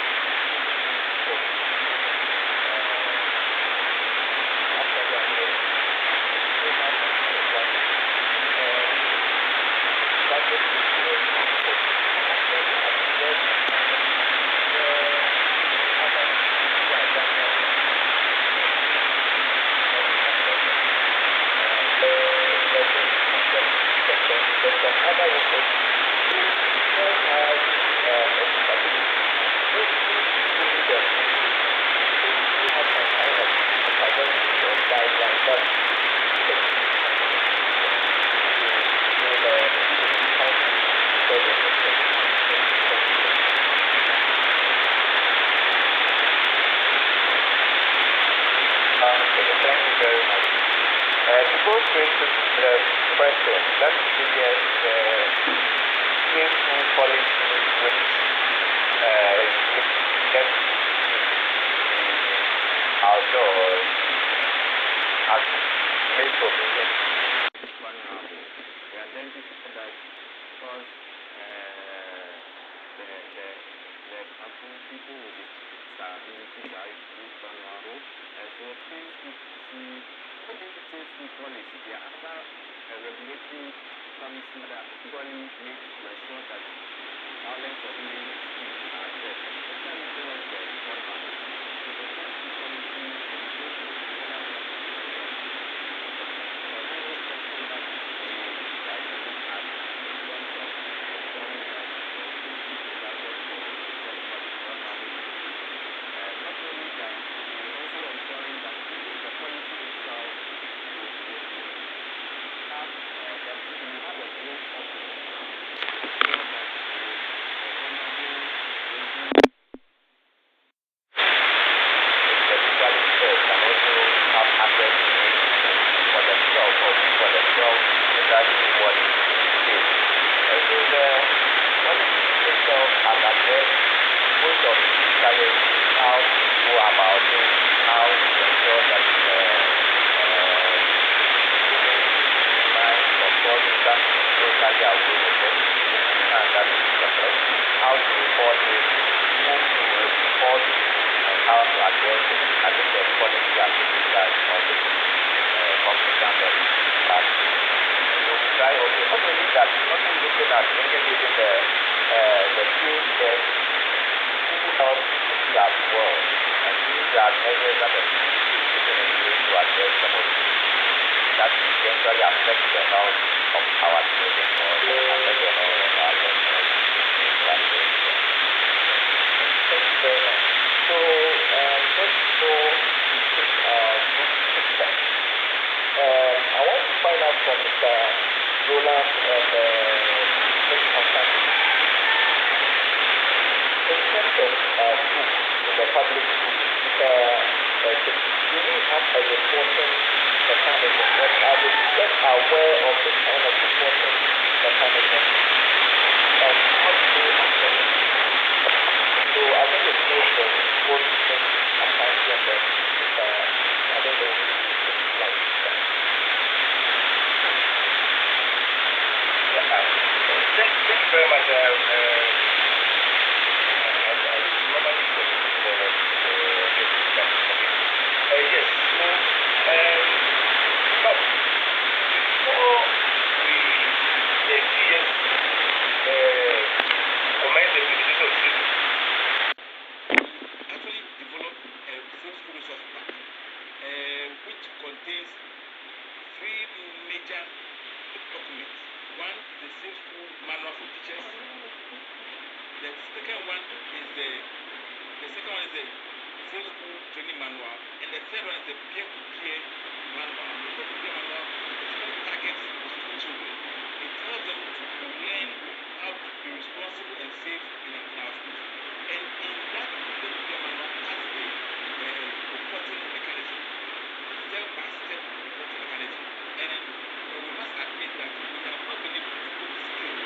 in a way to address some of the issues that eventually affect the health of our children or affect the health of our listeners to address them. Thank you very much. So, just before we take our group picture, I want to find out from Mr. Roland and Ms. Hassan, in terms of schools, in the public schools, do we have a reporting mechanism? And are the teachers aware of this kind of reporting mechanism? And how do they assess it? So I think it's good for both Ms. Ashanti and Mr. I don't know who is like that. Thank you very much. I normally say yes. So, but before we the years commence the implementation of this, actually develop a safe school resource plan, which contains three major documents. One is the safe school manual for teachers. The second one is the safe school training manual, and the third one is the peer-to-peer manual. The peer-to-peer manual especially targets school children. It tells them to learn how to be responsible and safe in our schools. And in that peer-to-peer manual has the reporting mechanism, step-by-step reporting mechanism. And we must admit that we have not been able to put this skill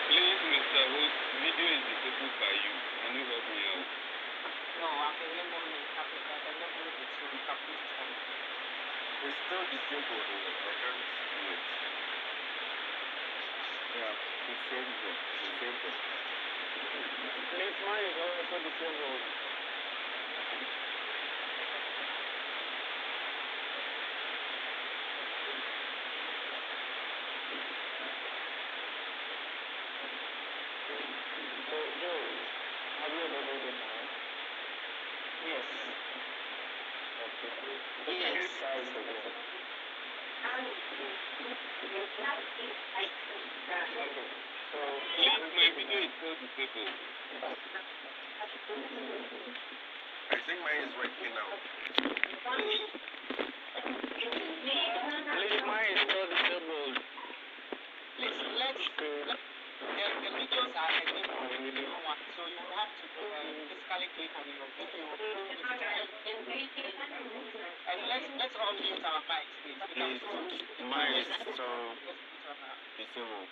Please, Mr. Host, video is disabled by you. Can you help me out? No, I can enable it. I can enable it so we can put it on. It's still disabled. I can't do it. Yeah, disabled. Disabled. Please, mine is also disabled. So, Joe, have you enabled it now? Yes. Okay. So can you try it again? Okay. So, Please, my video is still disabled. I think mine is working now. Please, mine is still disabled. Please, the videos are enabled in the new one, so you have to physically click on your video. And let's all mute our mics, please. Please, mine is still disabled.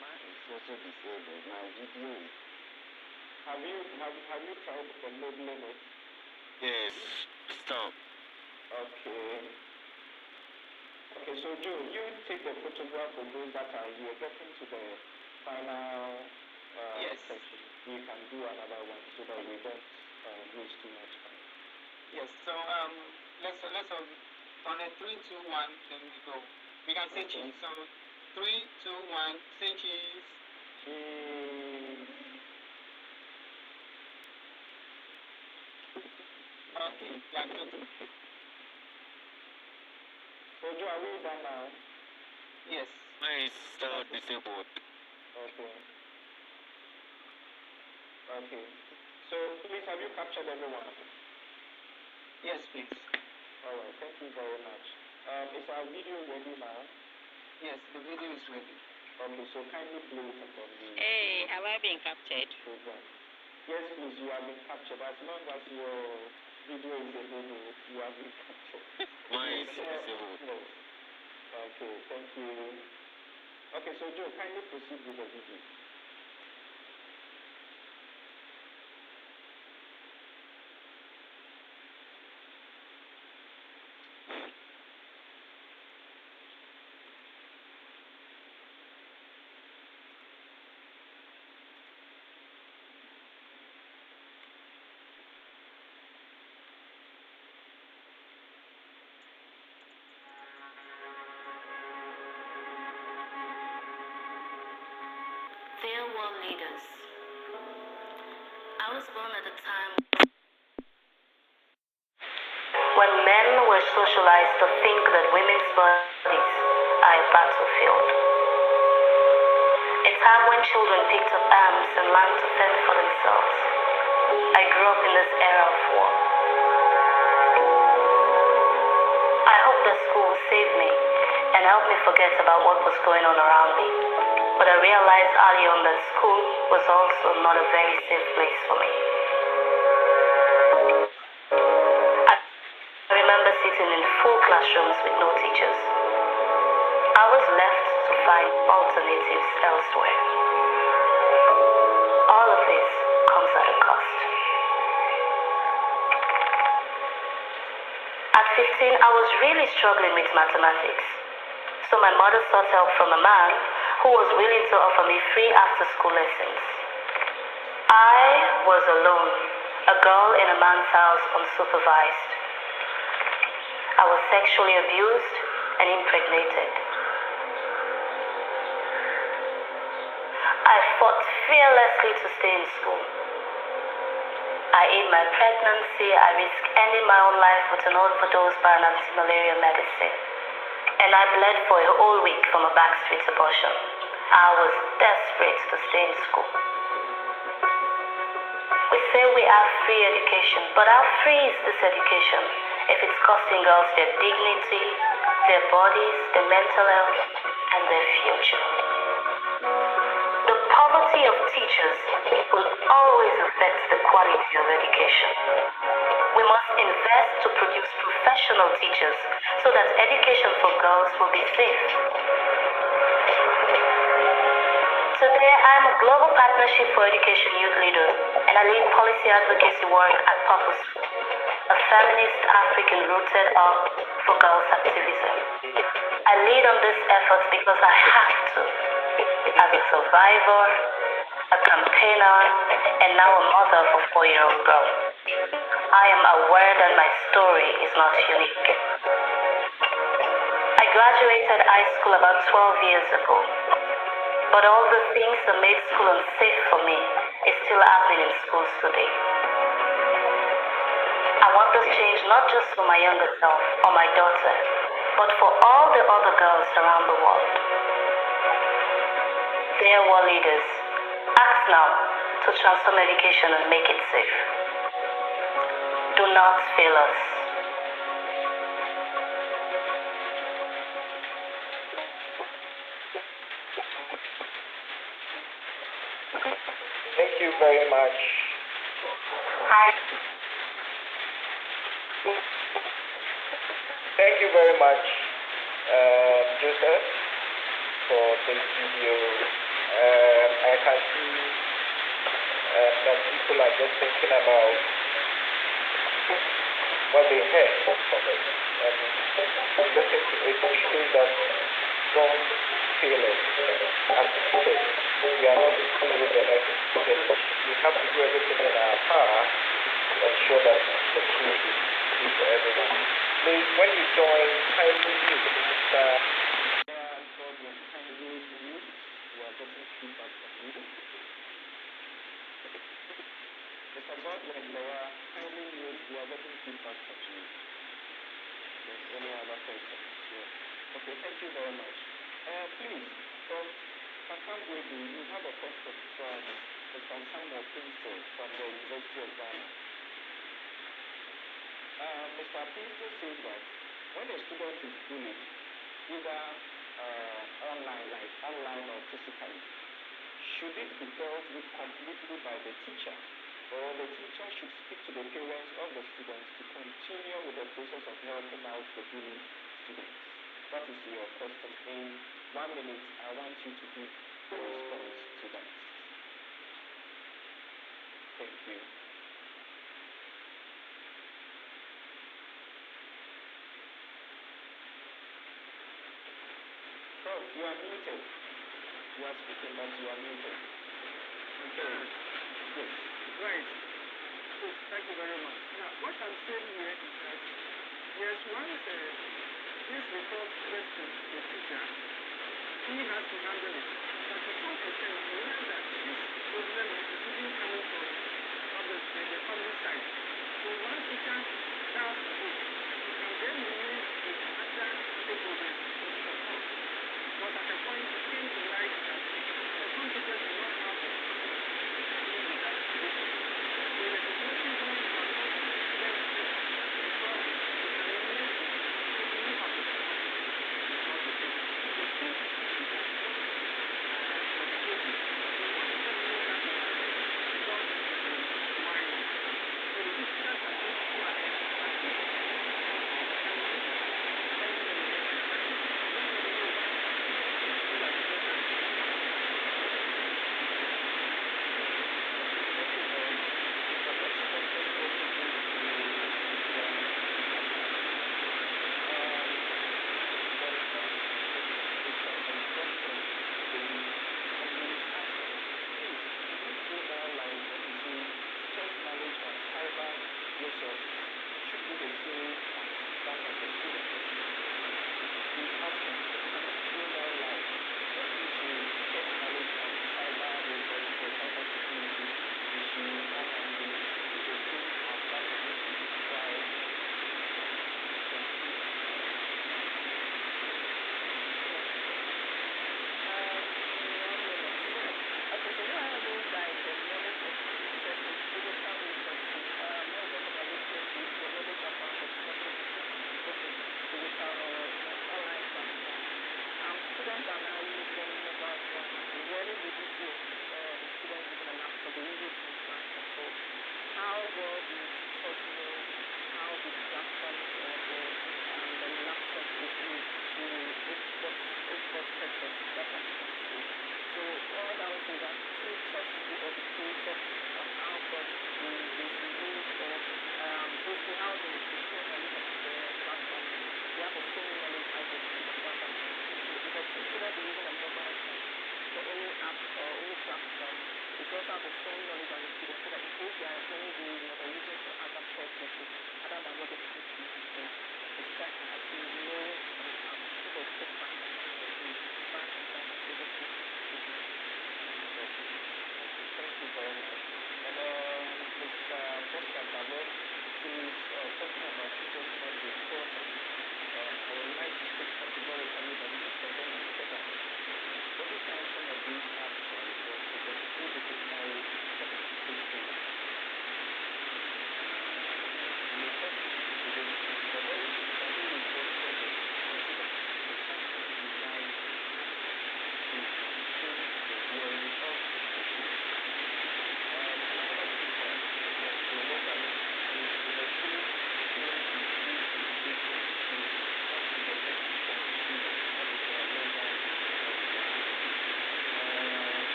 Mine is also disabled. My video is. have you tried enabling it? Yes, stop. Okay. Okay, so Joe, you take the photograph of those that are here, getting to the final Yes. section. We can do another one so that we don't waste too much time. Yes, so let's on a 3, 2, 1, then we go. We can say cheese. So 3, 2, 1, say cheese. Cheese. Okay, yeah, good. So Joe, are we done now? Yes. Mine is still disabled. Okay. Okay. So please, have you captured everyone? Yes, please. All right. Thank you very much. Is our video ready now? Yes, the video is ready. Okay. So kindly play it upon the Hey, have I been captured? program. Yes, please. You have been captured. As long as your video is enabled, you have been captured. Mine is disabled. Yes. Okay. Thank you. Okay. So Joe, kindly proceed with the video. Dear world leaders, I was born at a time when men were socialized to think that women's bodies are a battlefield. A time when children picked up arms and learned to fend for themselves. I grew up in this era of war. I hope that school will save me and help me forget about what was going on around me. But I realized early on that school was also not a very safe place for me. I remember sitting in full classrooms with no teachers. I was left to find alternatives elsewhere. All of this comes at a cost. At 15, I was really struggling with mathematics. So my mother sought help from a man who was willing to offer me free after-school lessons. I was alone, a girl in a man's house unsupervised. I was sexually abused and impregnated. I fought fearlessly to stay in school. I hid my pregnancy, I risked ending my own life with an overdose by an anti-malaria medicine. And I bled for a whole week from a backstreet abortion. I was desperate to stay in school. We say we have free education, but how free is this education if it's costing girls their dignity, their bodies, their mental health, and their future? The poverty of teachers will always affect the quality of education. We must invest to produce professional teachers so that education for girls will be safe. I am a Global Partnership for Education youth leader, and I lead policy advocacy work at Purposeful, a feminist African-rooted hub for girls' activism. I lead on these efforts because I have to, as a survivor, a campaigner, and now a mother of a 4-year-old girl. I am aware that my story is not unique. I graduated high school about 12 years ago, but all the things that made school unsafe for me is still happening in schools today. I want this change not just for my younger self or my daughter, but for all the other girls around the world. Dear world leaders, act now to transform education and make it safe. Do not fail us. Thank you very much. Hi. Thank you very much, Joseph, for this video. I can see that people are just thinking about what they heard from it. And listen to it shows that don't feel it. As teachers, we are not fooling the message students. We have to do everything in our power to ensure that the truth is free for everyone. Please, when you join, kindly use Mr. Godwin, kindly use, we are getting feedback from you. There's any other questions? Yeah. Okay, thank you very much. Please, from Kakambwedu, you have a question from Mr. Samuel Pinto from the University of Ghana. Mr. Pinto says that when a student is bullied, either online or physically, should it be dealt with completely by the teacher, or the teacher should speak to the parents of the students to continue with the process of helping out the bullied students? That is your question. In 1 minute, I want you to give a response to that. Thank you. Prof, you are muted. You are speaking, but you are muted. Okay. Yes. Right. Good. Thank you very much. Now, what I'm saying here is that, yes, once this report gets to the teacher, he has to handle it. But to some extent, we learn that this problem is even coming from the family side. So one teacher does this, you can then relate with other stakeholders for support. Because at a point, it came to light that some teachers do not have the capacity to deal with that situation. So the situation where you cannot get the problem, you can relate with people who have the capacity to solve the problem. So the key issue is that what is education. So what is the role that you have taught to mind? So the teachers can just go ahead and teach the So all that was that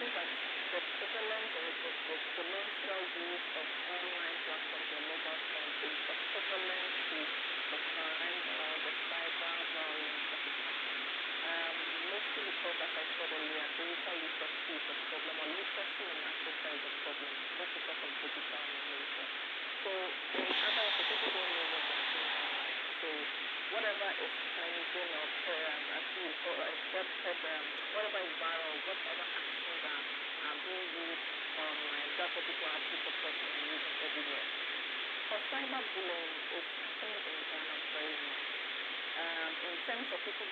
see that the prevalence or the exponential use of online platforms or mobile phones is equivalent to the crime or the cyber violence that is happening. Mostly because, as I said earlier, data literacy is a problem, or literacy in Africa is a problem, not because of digital literacy. So, in other words, people don't know what they're doing online. So, whatever is trending or actually, whatever is viral, whatever actions are being used online, that's what people are actually focusing and using everywhere. For cyberbullying, it's happening in Ghana very much. In terms of people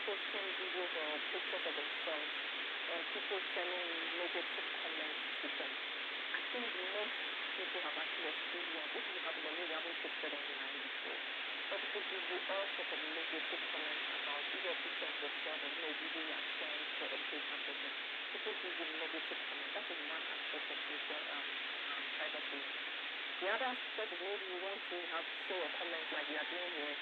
posting videos or pictures of themselves and people sending negative comments to them, I think most people have actually experienced, if you haven't, maybe you haven't posted online before, but people give you all sorts of negative comments about either a picture of yourself or a video you have sent or a page everything. People give you negative comments. That is one aspect of social cyberbullying. The other aspect is maybe you want to show your comments like we are doing here,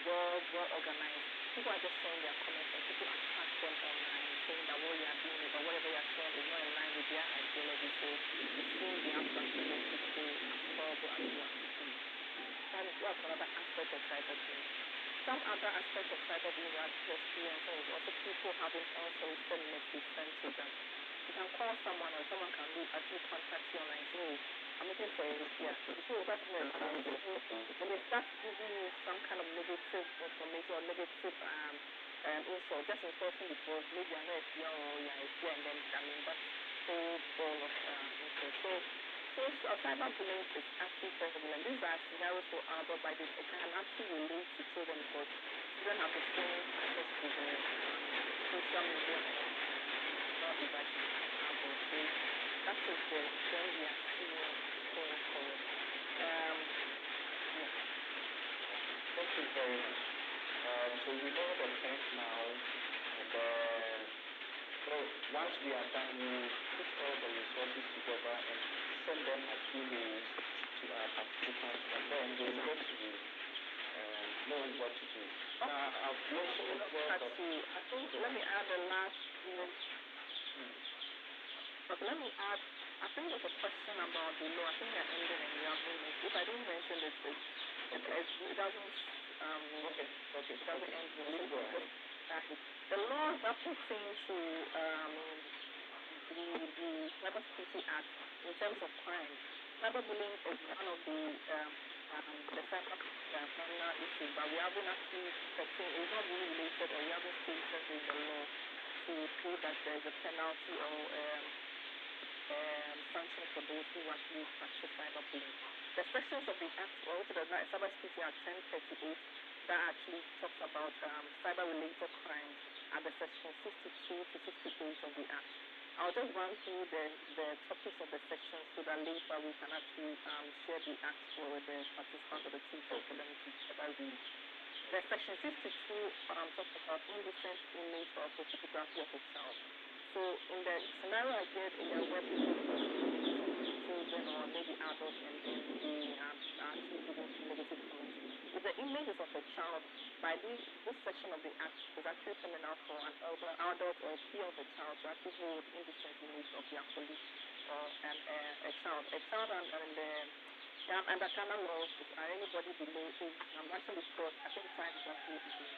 well organized. People are just showing their comments and people attack them online, saying that what you are doing or whatever you are saying is not in line with their ideology. So it seems they have to articulate people as horrible as you articulate. That's another aspect of cyberbullying. Some other aspect of cyberbullying we actually experiencing is also people having unsolicited messages sent to them. You can call someone or someone can actually contact you online and say, oh, I'm looking for a yeah. So that's not when they start giving you some kind of negative information or negative insult, just insulting because maybe you're not a fear or you're a fear, and then that's whole ball of insult. So cyberbullying is actually prevalent. These are scenarios for adults, but it can actually relate to children because children have the same access to the social media devices as adults. So that is the trend we are seeing going forward. Thank you very much. So we know the trend now, and then once we are done, we will put all the resources together and send them as emails to our participants, and then they will get to know what to do. I've mentioned as well that I think let me add the last one. But let me add, I think there's a question about the law. I think they're ending and we have moved. If I don't mention this, it doesn't it doesn't end with the law that pertain to the Cybersecurity Act in terms of crime. Cyberbullying is one of the cyber criminal issues, but we haven't actually it's not really related, or we haven't stated in the law to prove that there's a penalty or sanction for those who actually practice cyberbullying. The sections of the Act, or also the Cybersecurity Act 1038, that actually talks about cyber-related crimes, are the sections 62 to 68 of the Act. I'll just run through the topics of the sections so that later we can actually share the Act with the participants of the teachers for them to better read. The section 62 talks about indecent image or photography of a child. So in the scenario I gave earlier, where people children or maybe adults and then they are actually giving negative comments. If the image is of a child, by this section of the Act is actually criminal for an adult or a peer of a child to actually hold indecent image of their colleague or a child. A child under Ghana law is anybody below 8. I'm actually because I think 5 is actually below.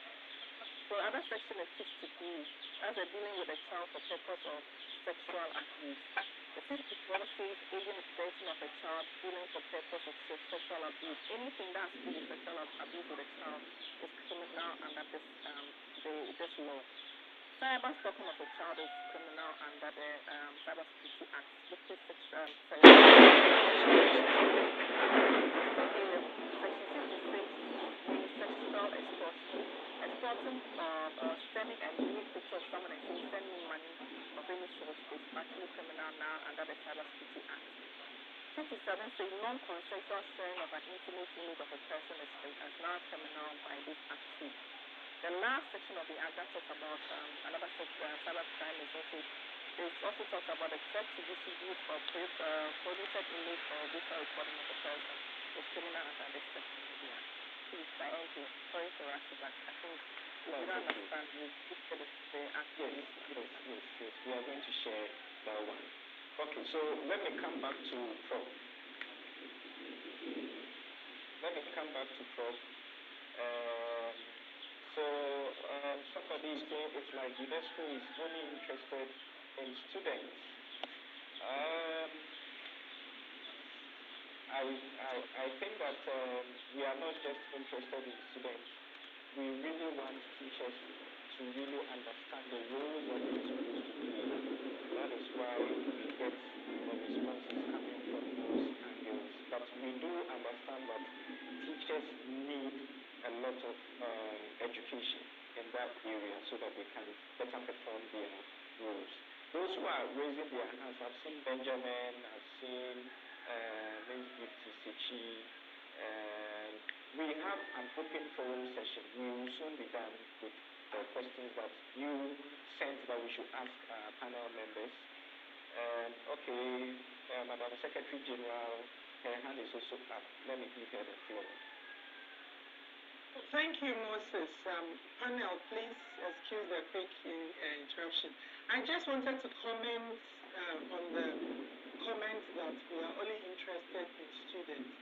So other section is 63. That's dealing with a child for purpose of sexual abuse. The 64 says aiding and abetting of a child dealing for purpose of sexual abuse. Anything that's to do with sexual abuse with a child is criminal under this law. Cyber stalking of a child is criminal under the Cybersecurity Act, which is Section 66 means sexual extortion, extorting or sending a nude picture of someone and saying, send me money of any sort is actually criminal now under the Cybersecurity Act. 57 says non-consensual sharing of an intimate image of a person is now criminal by this Act too. The last section of the Act that talks about another cyber crime is also talks about the threat to distribute or prohibited image or visual recording of a person is criminal under this section of the Act. Please, by end here. Sorry to rush you, but I think You don't understand. You get it there and Yes. We are going to share that one. Okay, so let me come back to Prof. Somebody is saying it's like UNESCO is only interested in students. I think that we are not just interested in students. We really want teachers to really understand the role that they're supposed to play. That is why we get responses coming from those angles. But we do understand that teachers need a lot of education in that area so that they can better perform their roles. Those who are raising their hands, I've seen Benjamin, I've seen Ms. Gifty Sechi. We have an open forum session. We will soon be done with the questions that you sent that we should ask our panel members. Madam Secretary General, her hand is also up. Let me give her the floor. Thank you, Moses. Panel, please excuse the quick interruption. I just wanted to comment on the comment that we are only interested in students,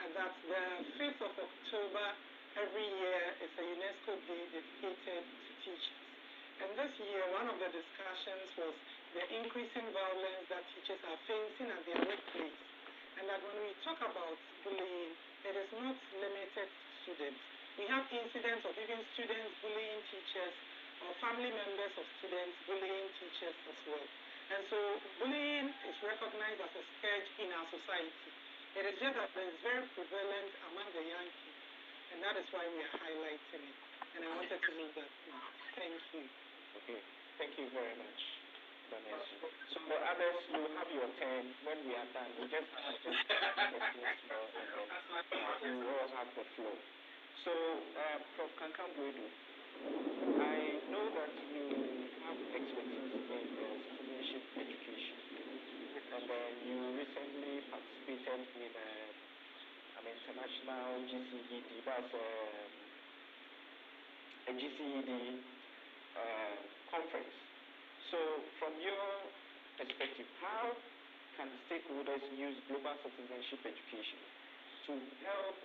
and that the 5th of October every year is a UNESCO Day dedicated to teachers. And this year, one of the discussions was the increasing violence that teachers are facing at their workplace. And that when we talk about bullying, it is not limited to students. We have incidents of even students bullying teachers or family members of students bullying teachers as well. And so bullying is recognized as a scourge in our society. It is just that it is very prevalent among the young people. And that is why we are highlighting it. And I wanted to make that point. Thank you. Okay, thank you very much, Vanessa. So the others, you have your turn. When we are done, we just have to questions now and then you all have the floor. So, Prof. Kankambuedu, I know that you have expertise in citizenship education, and you recently participated in an international GCED, that's a GCED conference. So, from your perspective, how can stakeholders use global citizenship education to help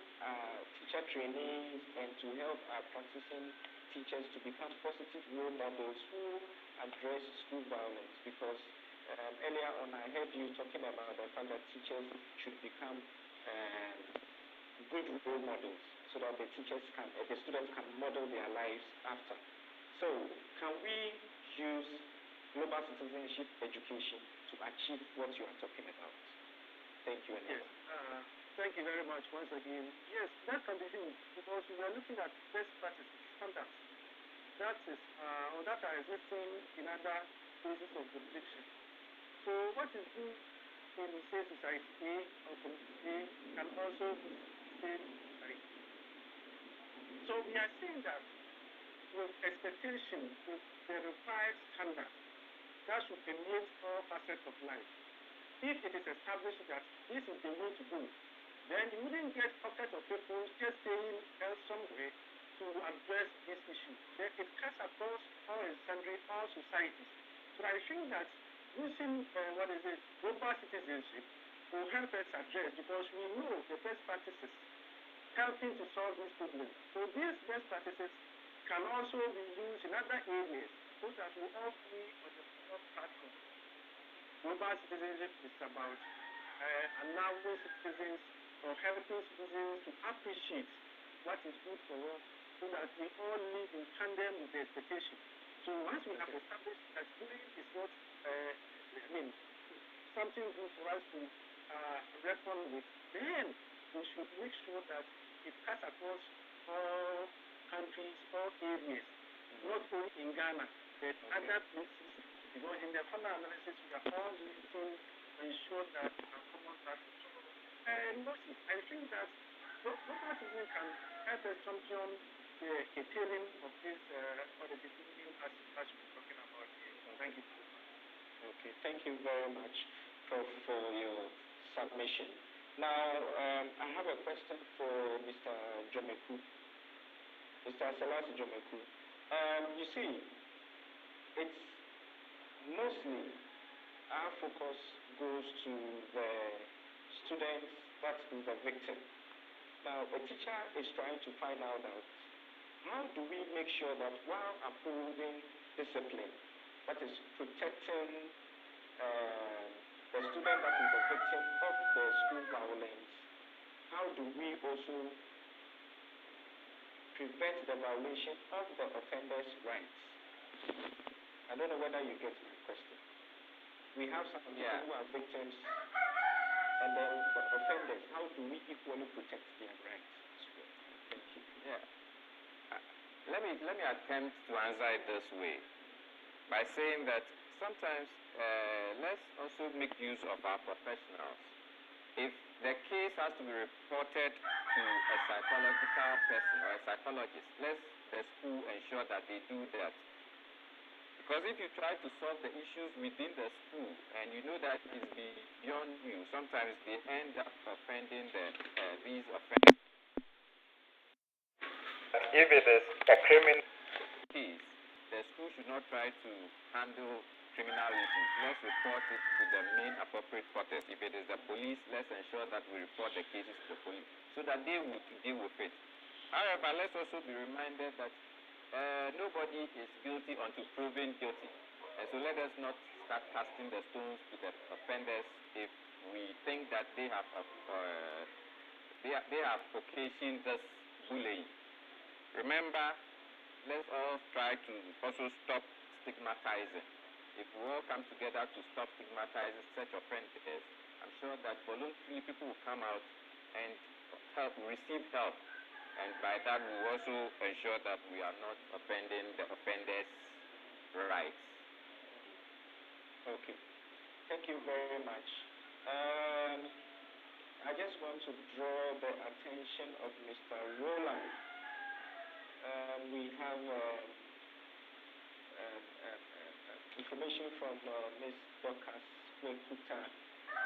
teacher trainees and to help our practicing teachers to become positive role models who address school violence? Because earlier on I heard you talking about the fact that teachers should become good role models so that the students can model their lives after. So can we use global citizenship education to achieve what you are talking about? Thank you. Yes. Thank you very much once again. Yes, that can be used because we are looking at best practices, standards. That is, or that are existing in other places of jurisdiction. So what is good in, say, society A or community A can also be same society. So we are saying that with expectation, with the required standard, that should permeate all facets of life. If it is established that this is the way to go, then you wouldn't get pockets of people just staying somewhere to address this issue. Then it cuts across all societies. So I think that using global citizenship will help us address, because we know the best practices helping to solve this problem. So these best practices can also be used in other areas so that we all be on the same platform. Global citizenship is about allowing citizens or helping citizens to appreciate what is good for us so that we all live in tandem with the expectation. So once we have established that bullying is not, something good for us to reckon with, then we should make sure that it cuts across all countries, all areas, not only in Ghana, but other places. Because in the final analysis, we are all doing things to ensure that our common practice. And mostly, I think that global citizen can help us champion the curtailing of this, bullying as we're talking about here. Thank you. Okay, thank you very much, Prof, for your submission. Now, I have a question for Mr. Jomeku. Mr. Selassie Jomeku. You see, it's mostly our focus goes to the students that is the victim. Now, a teacher is trying to find out that how do we make sure that while upholding discipline, that is protecting the student that is the victim of the school violence, how do we also prevent the violation of the offender's rights? I don't know whether you get my question. We have some people who are victims, and then the offenders, how do we equally protect their rights as well? Thank you. Yeah. Let me attempt to answer it this way by saying that sometimes let's also make use of our professionals. If the case has to be reported to a psychological person or a psychologist, let the school ensure that they do that. Because if you try to solve the issues within the school and you know that it's beyond you, sometimes they end up offending these offenders. If it is a criminal case, the school should not try to handle criminal issues. Let's report it to the main appropriate quarters. If it is the police, let's ensure that we report the cases to the police so that they would deal with it. However, let's also be reminded that nobody is guilty until proven guilty. And so let us not start casting the stones to the offenders if we think that they have occasioned this bullying. Remember, let's all try to also stop stigmatizing. If we all come together to stop stigmatizing such offenders, I'm sure that voluntarily people will come out and receive help. And by that, we will also ensure that we are not offending the offender's rights. Okay. Thank you very much. I just want to draw the attention of Mr. Roland. We have information from Ms. Dorcas Mekuta,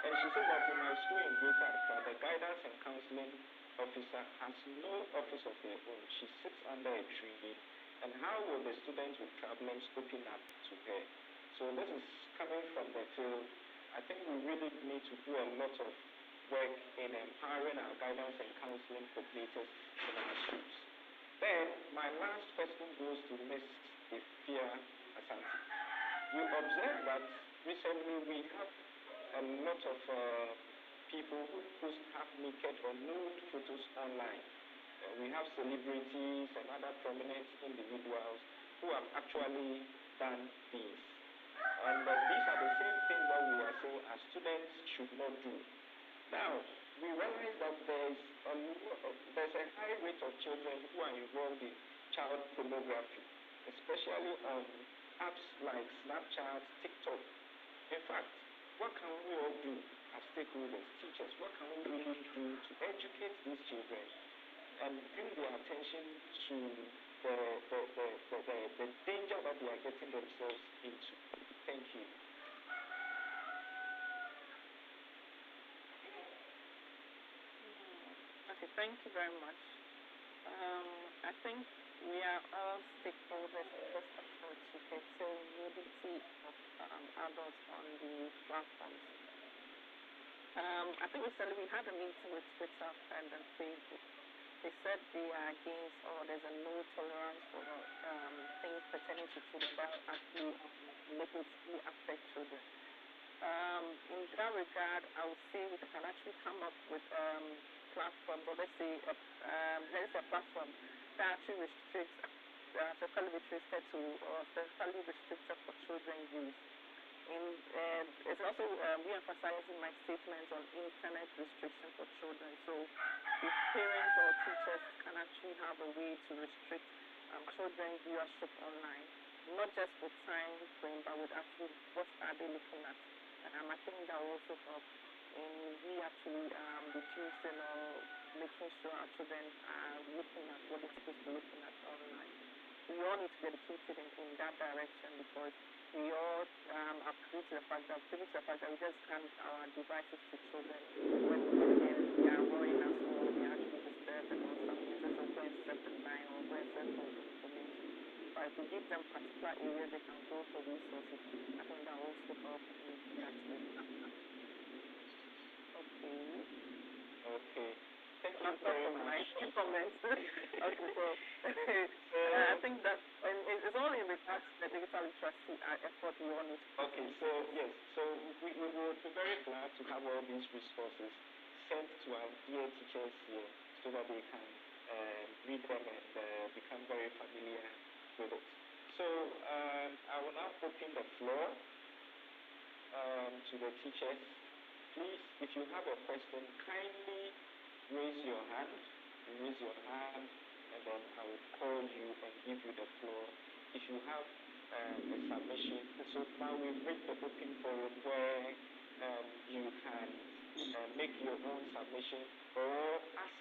and she said that in her school in Greater Accra, the guidance and counseling officer has no office of their own. She sits under a tree, and how will the students with problems open up to her? So this is coming from the field. I think we really need to do a lot of work in empowering our guidance and counseling coordinators in our schools. Then, my last question goes to Ms. Ifia Asante. You observe that recently we have a lot of people who post half-naked or nude photos online. We have celebrities and other prominent individuals who have actually done these. And these are the same things that we are saying as students should not do. Now, we realize that there's a high rate of children who are involved in child pornography, especially on apps like Snapchat, TikTok. In fact, what can we all do as stakeholders, teachers? What can we really do to educate these children and bring their attention to the danger that they are getting themselves into? Thank you. Okay, thank you very much. I think we are all stakeholders in this effort to curtail nudity of adults on the platforms. I think recently we had a meeting with Twitter and Facebook. They said they are against, or there's a no tolerance for things pertaining to children that actually negatively affect children. In that regard, I would say we can actually come up with platforms, or let's say there is a platform that actually restricts, totally restricted to, or totally restricted for children use. It's also re-emphasizing my statement on internet restriction for children. So if parents or teachers can actually have a way to restrict children viewership online, not just with time frame, but with actually what are they looking at. I think that will also help in we actually reducing or making sure our children are looking at what they're supposed to be looking at online. We all need to be educated in that direction, because we all are privy to the fact that we just hand our devices to children when they are worrying us, or they are actually disturbed, and or some users will go and set the line or go and set some information. identify to give them particular areas they can go for resources. I think that also help in that area. Okay. Okay. Thank you very much. Nice comments. Okay, so I think that it's all in regards to the digital literacy effort we want to. Okay, so yes, so we would be very glad to have all these resources sent to our dear teachers here so that they can read them and become very familiar with it. So I will now open the floor to the teachers. Please, if you have a question, kindly raise your hand. You raise your hand, and then I will call you and give you the floor. If you have a submission, so now we've reached the open forum where you can make your own submission or ask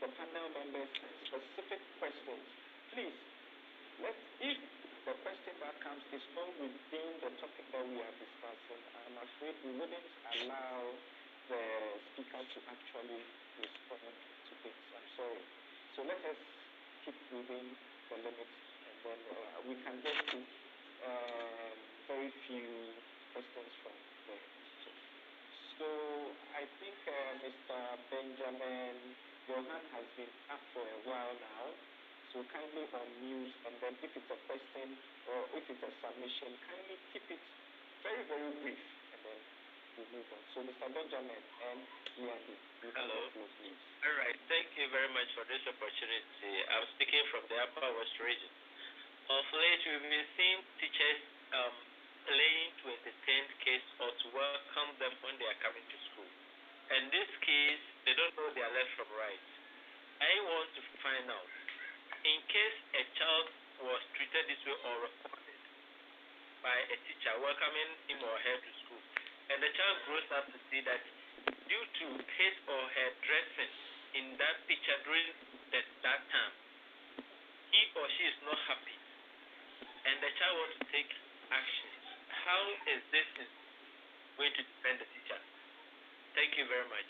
the panel members specific questions. Please, if the question that comes is not within the topic that we are discussing, I'm afraid we wouldn't allow the speaker to actually respond to it. I'm sorry. So let us keep within the limits, and then we can get to very few questions from the teachers. So I think Mr. Benjamin, your hand has been up for a while now. So kindly unmute, and then if it's a question or if it's a submission, kindly keep it very, very brief, and then we'll move on. So Mr. Benjamin and Leandy, you have the floor, please. All right, thank you very much for this opportunity. I'm speaking from the Upper West region. Of late, we've been seeing teachers playing to entertain kids or to welcome them when they are coming to school. And this case, they don't know their left from right. I want to find out, in case a child was treated this way or recorded by a teacher welcoming him or her to school, and the child grows up to see that due to his or her dressing in that picture during that time, he or she is not happy, and the child wants to take action, how is this going to defend the teacher? Thank you very much.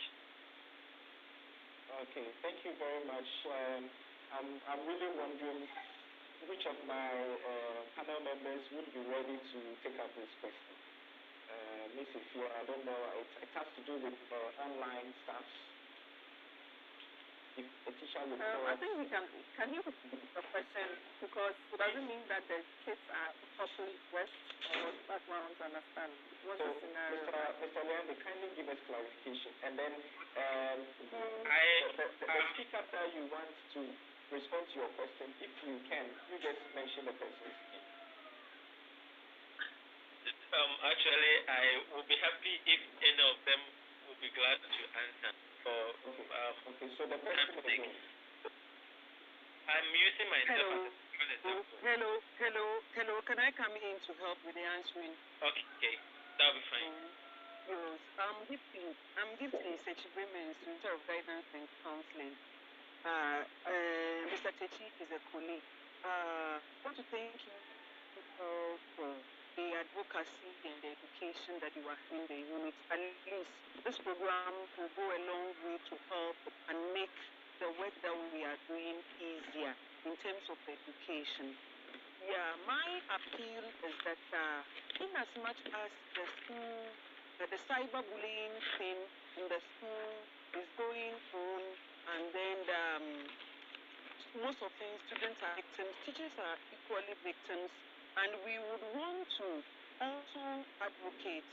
Okay, thank you very much. I'm really wondering which of my panel members would be ready to take up this question. Miss Ifia, I don't know, it has to do with online stuff. If a teacher would I think we can you repeat the question, because it doesn't mean that the kids are properly dressed, or that's what I want to understand. What's the scenario? Mr. Leandri, kindly give us clarification, and then the speaker that you want to respond to your question, if you can, you just mention the person's name. Actually, I will be happy if any of them will be glad to answer. Okay, so the person again. I'm using myself as an example. Hello. Can I come in to help with the answering? Okay, that'll be fine. Yes, I'm gifting Sechibreme, Institute of Guidance and Counseling. Mr. Techi is a colleague. I want to thank you for the advocacy and the education that you are in the unit. At least this program will go a long way to help and make the work that we are doing easier in terms of education. Yeah, my appeal is that in as much as the school, the cyberbullying thing in the school is going on, and then most of the students are victims, teachers are equally victims, and we would want to also advocate,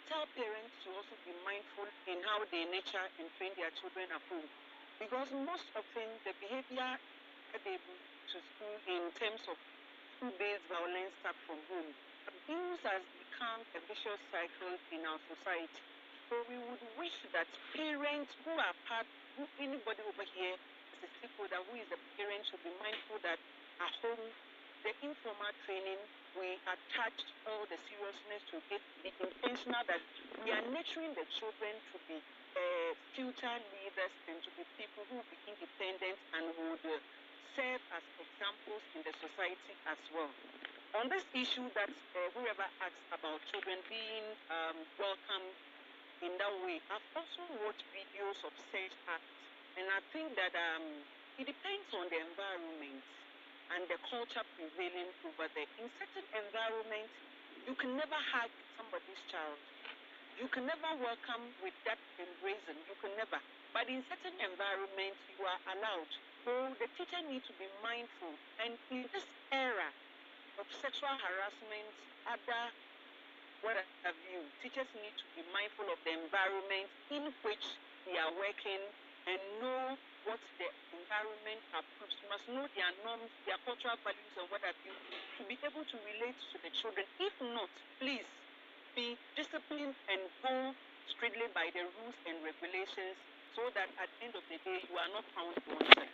tell parents to also be mindful in how they nurture and train their children at home. Because most often the behavior that they bring to school in terms of school-based violence start from home. Abuse has become a vicious cycle in our society. So we would wish that parents who are anybody over here as a stakeholder who is a parent should be mindful that at home, the informal training, we attach all the seriousness to it, be intentional that we are nurturing the children to be future leaders and to be people who will be independent and would serve as examples in the society as well. On this issue that whoever asks about children being welcomed in that way, I've also watched videos of such acts, and I think that it depends on the environment and the culture prevailing over there. In certain environments, you can never hug somebody's child. You can never welcome with that embracing. You can never. But in certain environments, you are allowed. So the teacher needs to be mindful. And in this era of sexual harassment, other what have you, teachers need to be mindful of the environment in which they are working and know what the environment approves. You must know their norms, their cultural values, and what have you, to be able to relate to the children. If not, please be disciplined and go strictly by the rules and regulations so that at the end of the day, you are not found wanting.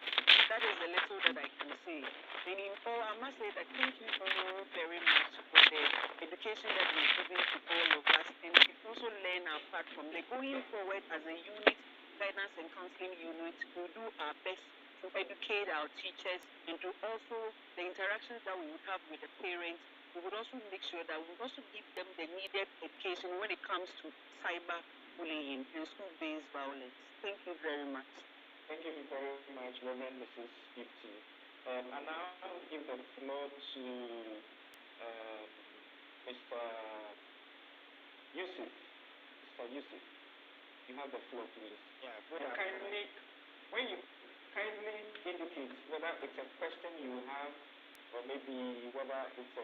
That is the little that I can say. And in all, I must say that thank you all very much for the education that you've given to all of us. And we also learn our part from there. Going forward as a unit, guidance and counseling unit, we'll do our best to educate our teachers and to also the interactions that we would have with the parents. We would also make sure that we also give them the needed education when it comes to cyber bullying and school-based violence. Thank you very much. Thank you very much, Reverend Mrs. Gifty. I now give the floor to Mr. Yusuf. Mr. Yusuf, you have the floor, please. Yeah, When you kindly indicate whether it's a question you have or maybe whether it's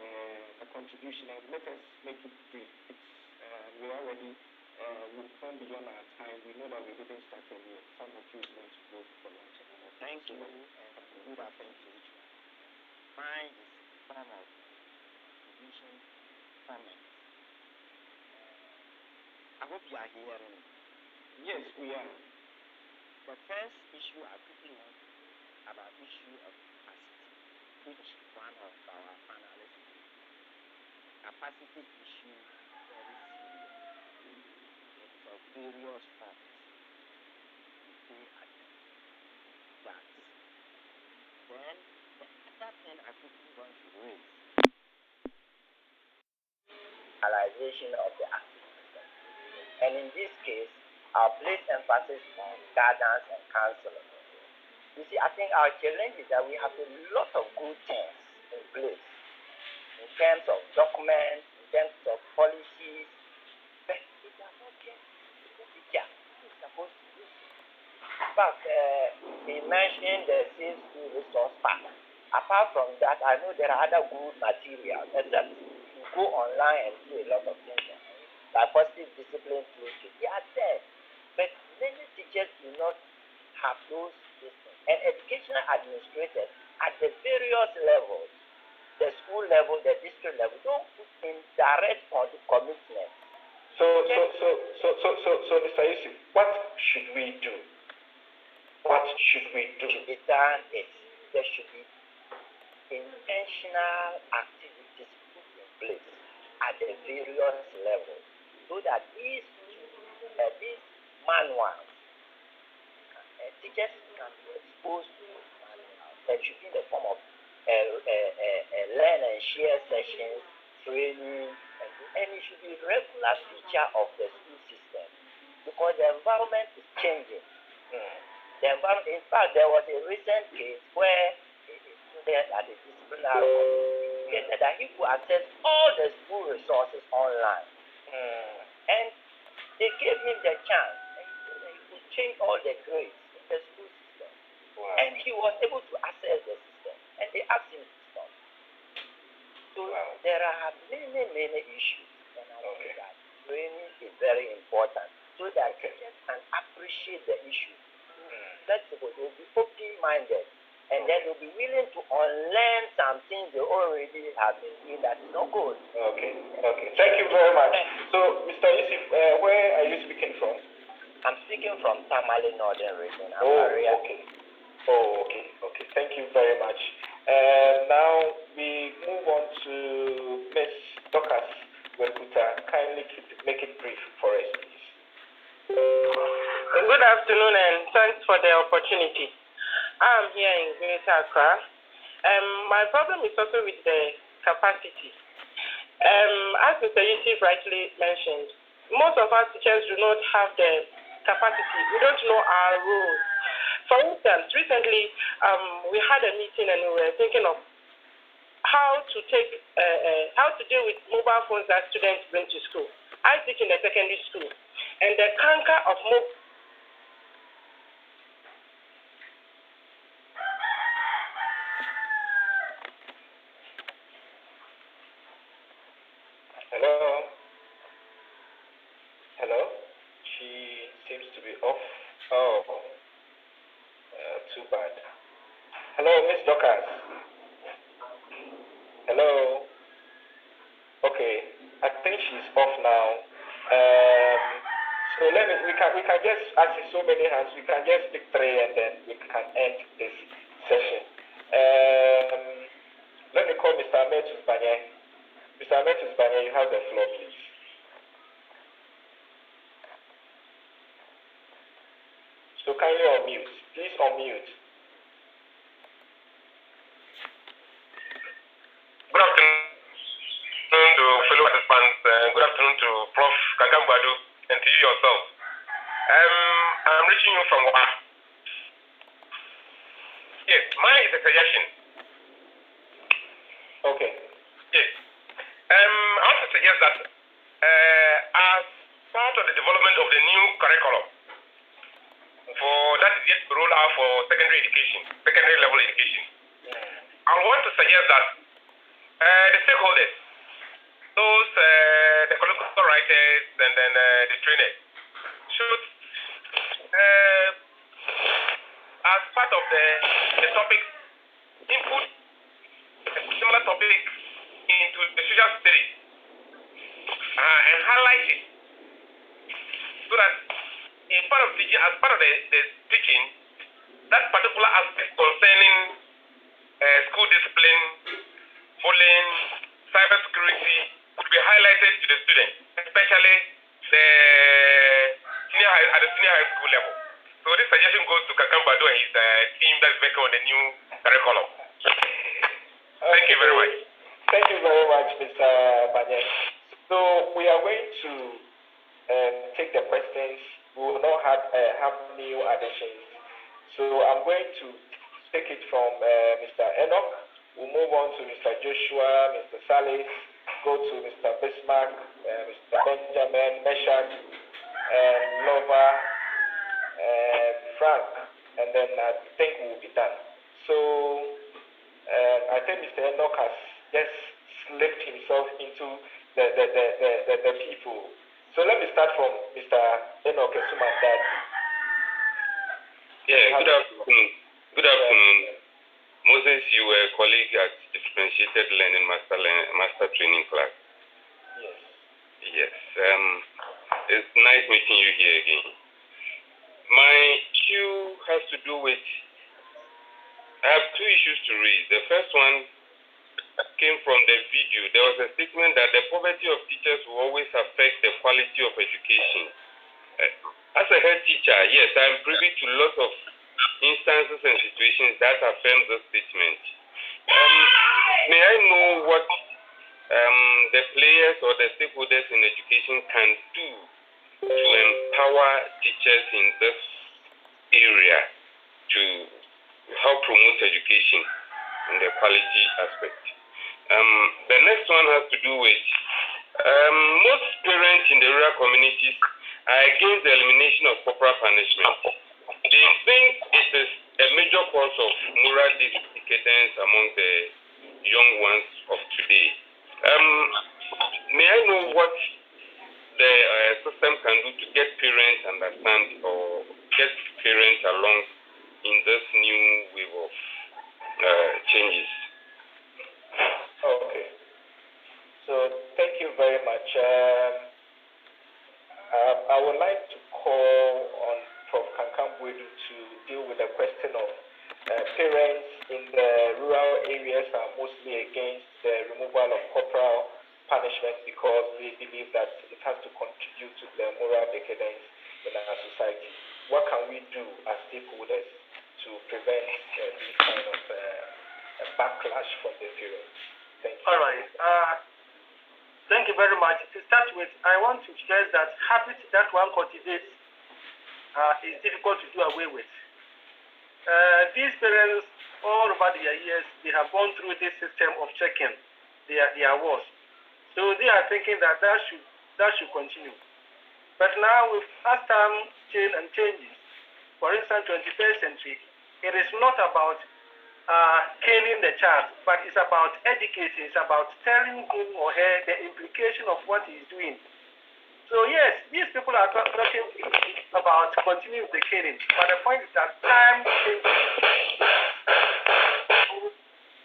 a contribution, and let us make it brief. We're already we've gone beyond our time. We know that we didn't start earlier. Some of you want to go for lunch. Thank you, and good afternoon to each one. Mine is form of contribution comment. I hope you are hearing me. Yes, we are. The first issue I'm picking up about issue of capacity, which one of our panelists did. Capacity issue very serious. It's of various forms. We pay attention to that. Then the other thing I quickly want to raise, realization of the activities. And in this case, I'll place emphasis on guidance and counseling. You see, I think our challenge is that we have a lot of good things in place in terms of documents, in terms of policies, but it does not get the teacher who is supposed to use it. In fact, he mentioned the Safe School Resource Pack. Apart from that, I know there are other good materials, except you go online and do a lot of things. Like positive discipline tools, they are there. But many teachers do not have those things. And educational administrators at the various levels, the school level, the district level, don't put in direct commitment. So, Mr. Yusuf, what should we do? What should we do? To be done is there should be intentional activities put in place at the various levels so that these manuals, teachers can be exposed to these manuals. There should be in the form of learn and share sessions, training, and it should be a regular feature of the school system because the environment is changing. The environment, in fact, there was a recent case where a student at the disciplinary committee indicated that he could access all the school resources online. And they gave him the chance, and he could change all the grades in the school system. Wow. And he was able to access the system, and they asked him to stop. So there are many issues, and I think that training is very important so that teachers can appreciate the issue. Flexible, they'll be open-minded, and then they'll be willing to unlearn some things they already have been doing that is not good. Okay. Thank you very much. So, Mr. Yusuf, where are you speaking from? I'm speaking from Tamale Northern Region. Okay. Thank you very much. Now we move on to Ms. Dorcas Wekuta. Kindly make it brief for us, please. Good afternoon and thanks for the opportunity. I'm here in Greater Accra. My problem is also with the capacity. As Mr. Yusuf rightly mentioned, most of us teachers do not have the capacity. We don't know our roles. For instance, recently we had a meeting and we were thinking of how to deal with mobile phones that students bring to school. I teach in a secondary school, and the canker of mobile. Hello? Hello? She seems to be off. Oh, too bad. Hello, Miss Dorcas. Hello? Okay, I think she's off now. So we can just, as in so many hands, we can just pick three and then we can end this session. Let me call Mr. Ametus Banye. Mr. Ametus Banye, you have the floor, please. So kindly unmute. Please unmute. Good afternoon to fellow participants. Good afternoon to Prof. Kakambadu and to you yourself. I'm reaching you from Waka. Yes, mine is a suggestion. Okay. Yes. I want to suggest that as part of the development of the new curriculum that is yet to roll out for secondary level education, I want to suggest that the stakeholders, those the curriculum writers and then the trainers should as part of the topic input a similar topic into the social studies and highlight it so that in part of teaching, as part of the teaching, that particular aspect concerning school discipline, bullying, cybersecurity would be highlighted to the students, especially at the senior high school level. So this suggestion goes to Kakambadu and his team that is working on the new curriculum. Thank you very much. Thank you very much, Mr. Banye. So we are going to take the questions. We will not have new additions. So I'm going to take it from Mr. Enoch. We'll move on to Mr. Joshua, Mr. Salis, go to Mr. Bismarck, Mr. Benjamin, Meshach, Lova, Frank, and then I think we'll be done. So I think Mr. Enoch has just slipped himself into the people. So let me start from Mr. Enoch Esumandati. Yeah, good afternoon. Good afternoon. Moses, you were a colleague at Differentiated Learning Master Training class. Yes. Yes. It's nice meeting you here again. My issue has to do with, I have two issues to raise. The first one came from the video. There was a statement that the poverty of teachers will always affect the quality of education. As a head teacher, yes, I'm privy to lots of instances and situations that affirm this statement. May I know what the players or the stakeholders in education can do to empower teachers in this area to help promote education in the quality aspect? The next one has to do with most parents in the rural communities are against the elimination of corporal punishment. They think it is a major cause of moral decadence among the young ones of today. May I know what the system can do to get parents understand or get parents along in this new wave of changes? Okay. So thank you very much. I would like to call on Prof. Kankambwedu to deal with the question of parents in the rural areas are mostly against the removal of corporal punishment because they believe that it has to contribute to the moral decadence in our society. What can we do as stakeholders to prevent this kind of backlash from the parents? Thank you. All right. Thank you very much. To start with, I want to stress that habit that one cultivates is difficult to do away with. These parents, all over their years, they have gone through this system of checking their words. So they are thinking that should continue. But now, as time changes, for instance, 21st century, it is not about caning the child, but it's about educating. It's about telling him or her the implication of what he is doing. So yes, these people are talking about continuing the caning, but the point is that time changes.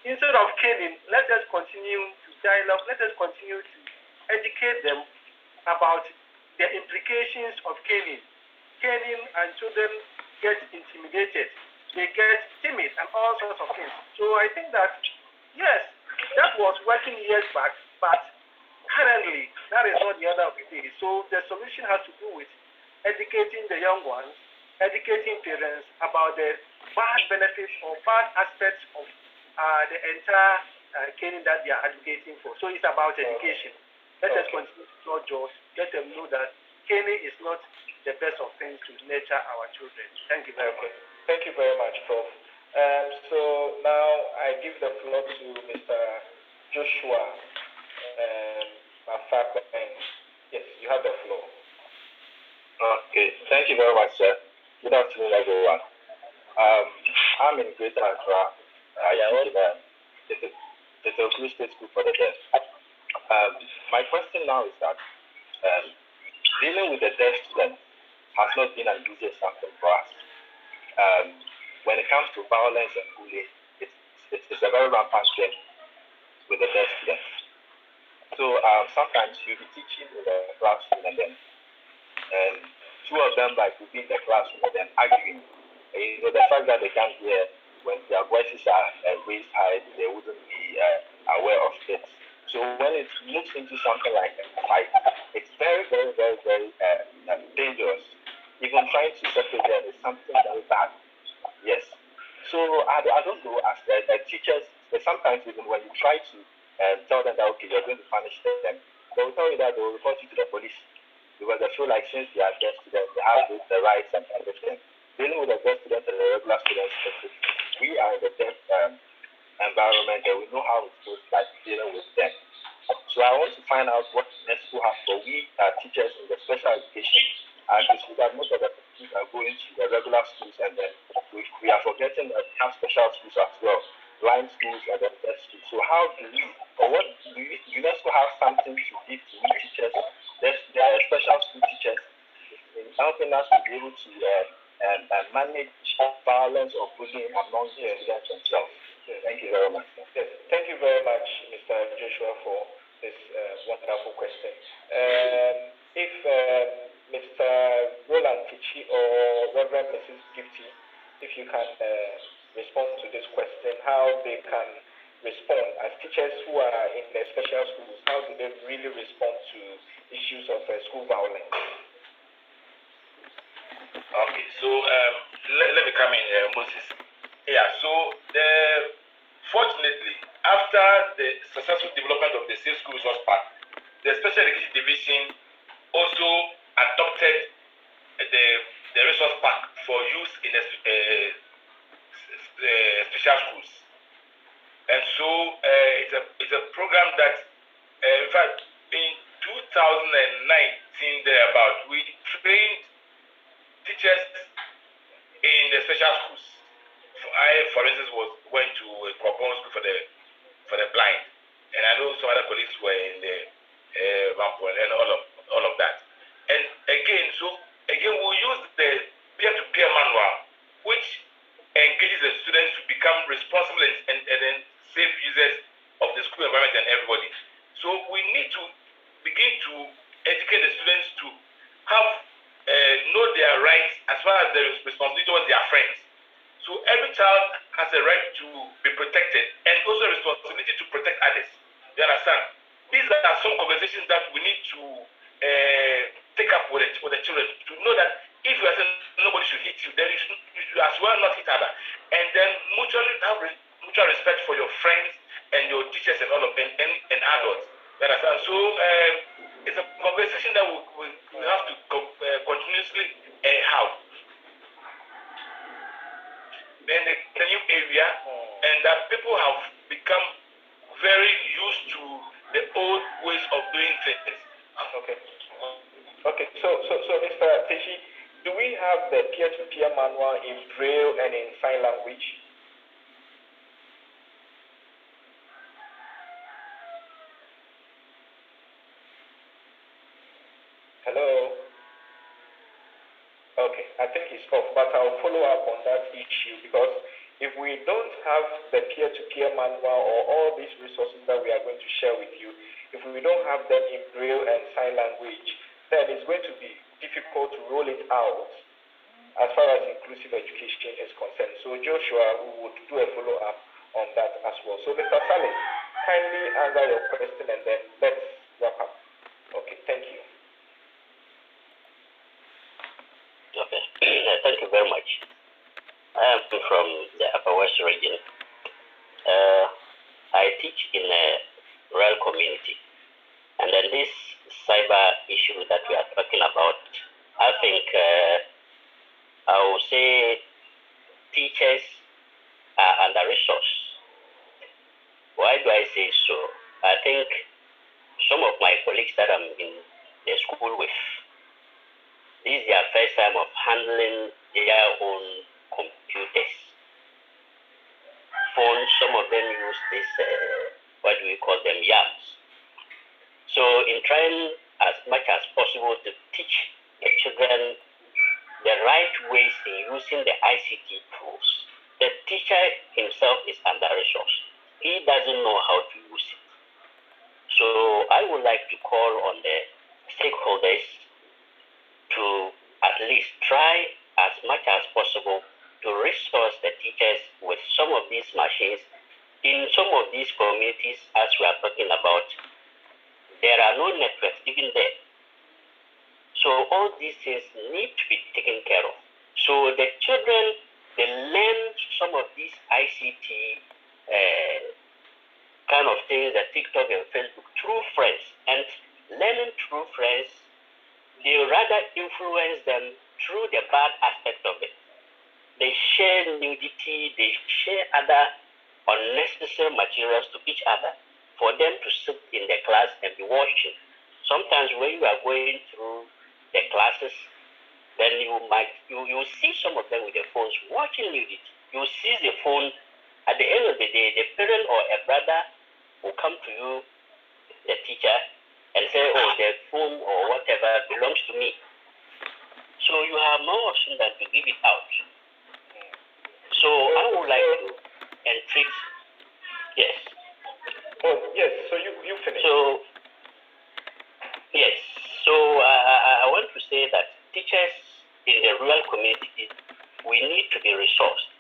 Instead of caning, let us continue to dialogue. Let us continue to educate them about the implications of caning. Caning, and children get intimidated. They get timid and all sorts of things. So I think that, yes, that was working years back, but currently, that is not the order of the day. So the solution has to do with educating the young ones, educating parents about the bad benefits or bad aspects of the entire caning that they are advocating for. So it's about education. Let us continue to not just let them know that caning is not the best of things to nurture our children. Thank you very much. Thank you very much, Prof. So now I give the floor to Mr. Joshua Mafakwe. Yes, you have the floor. Okay, thank you very much, sir. Good afternoon, everyone. I'm in Greater Accra. I teach in the Tokyo State School for the Deaf. My question now is that dealing with the deaf students has not been an easy something for us. When it comes to violence and bullying, it's a very rampant thing with the deaf students. So sometimes you'll be teaching in the classroom and then two of them will be in the classroom and then arguing. And, the fact that they can't hear when their voices are raised high, they wouldn't be aware of it. So when it moves into something like a fight, it's very, very, very, very dangerous. Even trying to separate them is something very bad. Yes. So I don't know, as teachers, sometimes even when you try to tell them that, okay, you're going to punish them, they will tell you that they will report you to the police. Because they feel like since they are deaf students, they have the rights and everything. Dealing with the deaf students and the regular students, we are in the deaf environment and we know how it's supposed to dealing with them. So I want to find out what next school has for we teachers in the special education. And we see that most of the students are going to the regular schools, and then we are forgetting that we have special schools as well, blind schools and the deaf schools. So how do we, or what do UNESCO have something to give to we teachers, the special school teachers, in helping us to be able to manage violence or bullying among the students themselves? Thank you very much. Yes, thank you very much, Mr. Joshua, for this wonderful question. If Mr. Roland Tichi or Reverend Mrs. Gifty, if you can respond to this question, how they can respond as teachers who are in the special schools, how do they really respond to issues of school violence? Okay, so let me come in, Moses. Yeah, so fortunately, after the successful development of the Safe School Resource Park, the Special Education Division also adopted the resource park for use in the special schools. And so it's a program that, in fact, in 2019 thereabout, we trained teachers in the special schools. I, for instance, went to a Kwabon school for the blind, and I know some other colleagues were in the Rampo and all of that. And again, we use the peer-to-peer manual, which engages the students to become responsible and then safe users of the school environment and everybody. So we need to begin to educate the students to have know their rights as far as their responsibility towards their friends. So every child has a right to be protected and also a responsibility to protect others. You understand? These are some conversations that we need to take up with the children to know that if you are saying nobody should hit you, then you should as well not hit other. And then mutually have mutual respect for your friends and your teachers and all of them and adults. You understand? So it's a conversation that we have to continuously have. Then that people have become very used to the old ways of doing things. Okay. Okay, so Mr. Teshi, do we have the peer-to-peer manual in Braille and in sign language? Hello? Okay, I think it's off, but I'll follow up on that issue because if we don't have the peer-to-peer manual or all these resources that we are going to share with you, if we don't have them in Braille and sign language, then it's going to be difficult to roll it out as far as inclusive education is concerned. So Joshua, we would do a follow-up on that as well. So Mr. Salis, kindly answer your question and then let's wrap up. Okay, thank you. Okay, thank you very much. I am from the Upper West region. I teach in a rural community. And then this cyber issue that we are talking about, I think I would say teachers are under-resourced. Why do I say so? I think some of my colleagues that I'm in the school with, this is their first time of handling their own computers. Phones, some of them use this, what do we call them, YAMs. So in trying as much as possible to teach the children the right ways in using the ICT tools, the teacher himself is under-resourced. He doesn't know how to use it. So I would like to call on the stakeholders to at least try as much as possible to resource the teachers with some of these machines. In some of these communities, as we are talking about, there are no networks even there. So all these things need to be taken care of. So the children, they learn some of these ICT kind of things, the TikTok and Facebook, through friends. And learning through friends, they rather influence them through the bad aspect of it. They share nudity, they share other unnecessary materials to each other for them to sit in the class and be watching. Sometimes when you are going through the classes, then you see some of them with their phones watching nudity. You see the phone. At the end of the day, the parent or a brother will come to you, the teacher, and say, oh, the phone or whatever belongs to me. So you have no option than to give it out. So I would like to entreat, yes. Oh, yes, so you finish. So, yes, so I want to say that teachers in the rural communities, we need to be resourced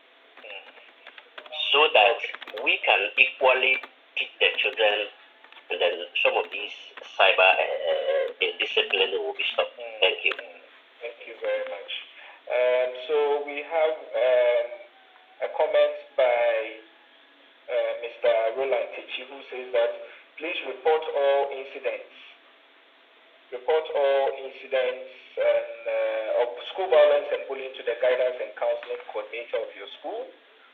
so that we can equally teach the children, and then some of these cyber indiscipline will be stopped. Thank you. Thank you very much. So we have a comment by Mr. Roland Tichi, who says that please report all incidents. Report all incidents of school violence and bullying to the guidance and counseling coordinator of your school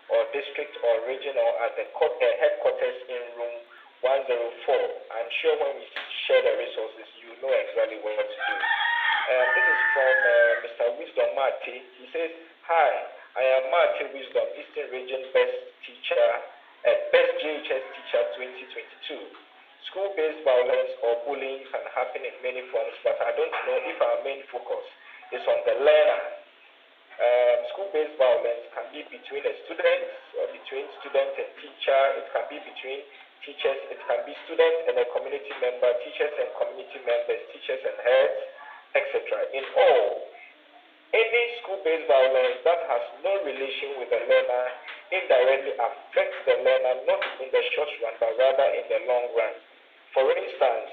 or district or region or at the headquarters in room 104. I'm sure when we share the resources, you know exactly what to do. This is from Mr. Wisdom Marty. He says, hi, I am Marty Wisdom, Eastern Region Best JHS Teacher 2022. School-based violence or bullying can happen in many forms, but I don't know if our main focus is on the learner. School-based violence can be between a student or between student and teacher. It can be between teachers. It can be students and a community member, teachers and community members, teachers and heads, etc. In all, any school-based violence that has no relation with the learner indirectly affects the learner not in the short run but rather in the long run. For instance,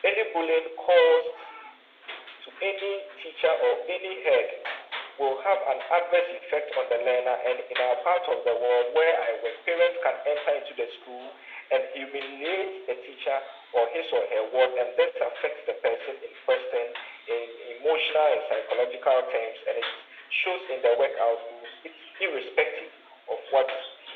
any bullying caused to any teacher or any head will have an adverse effect on the learner, and in our part of the world where parents can enter into the school and humiliate the teacher or his or her word, and this affects the person in question in emotional and psychological terms, and it shows in the work outputs, it's irrespective what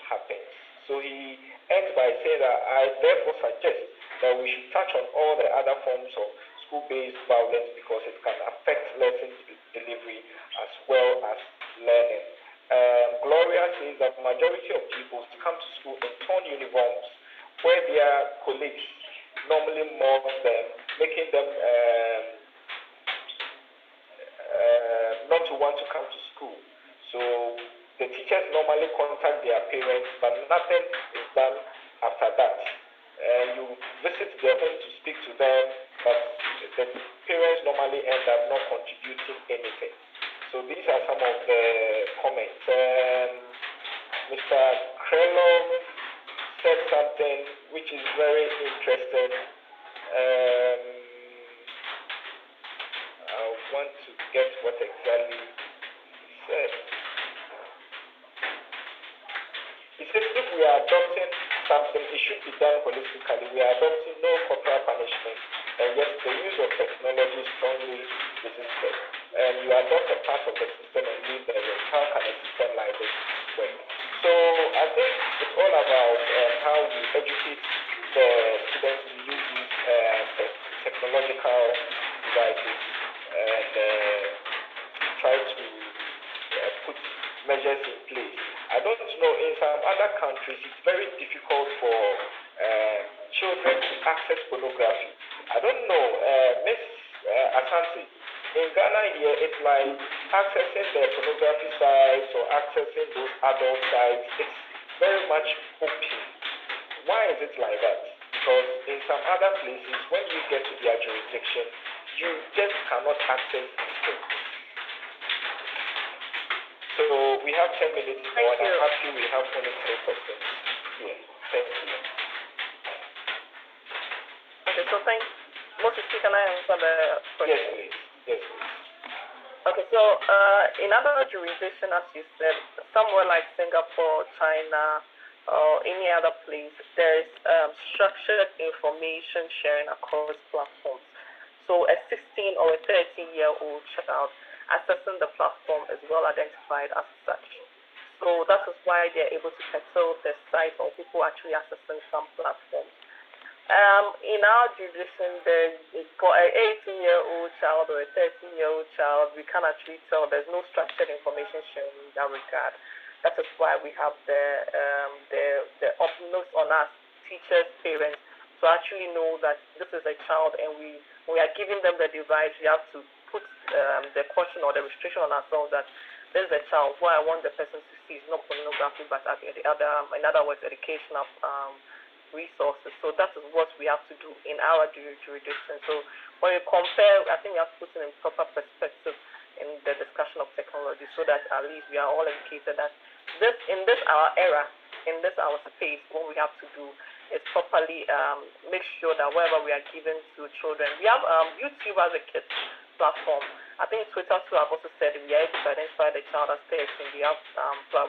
happens. So he ends by saying that I therefore suggest that we should touch on all the other forms of school-based violence because it can affect lesson delivery as well as learning. Gloria says that the majority of pupils come to school in torn uniforms where their colleagues normally mock them, making them not to want to come to school. So the teachers normally contact their parents, but nothing is done after that. You visit their home to speak to them, but the parents normally end up not contributing anything. So these are some of the comments. Mr. Krelov said something which is very interesting. I want to get what exactly he said. He says if we are adopting something, it should be done holistically. We are adopting no corporal punishment, and yes, the use of technology is strongly resisted. And you adopt a part of the system and leave the rest. How can a system like this work? So I think it's all about how we educate the students to use these technological devices and try to put measures in place. I don't know, in some other countries it's very difficult for children to access pornography. I don't know, Miss Asante, in Ghana here it's like accessing the pornography sites or accessing those adult sites, it's very much open. Why is it like that? Because in some other places, when you get to their jurisdiction, you just cannot access these things. So we have 10 minutes more, and I'm happy we have only 3 questions here. Thank you. Okay, so thanks. Moses, can I answer the question? Yes, please. Yes, please. Okay, so in other jurisdictions, as you said, somewhere like Singapore, China, or any other place, there is structured information sharing across platforms. So a 16 or a 13-year-old child accessing the platform is well identified as such. So that is why they're able to control the site or people actually accessing some platforms. In our jurisdiction, for an 18-year-old child or a 13-year-old child, we can actually tell there's no structured information sharing in that regard. That is why we have the onus on us, teachers, parents, to actually know that this is a child, and we are giving them the device. We have to put the caution or the restriction on ourselves that this is a child. What I want the person to see is not pornography, but in other words, educational resources. So that is what we have to do in our jurisdiction. So when you compare, I think you have to put it in proper perspective in the discussion of technology, so that at least we are all educated that in this our era, in this our space, what we have to do is properly make sure that whatever we are giving to children, we have YouTube as a kids platform. I think Twitter too, I've also said we are able to identify the child as text, and we have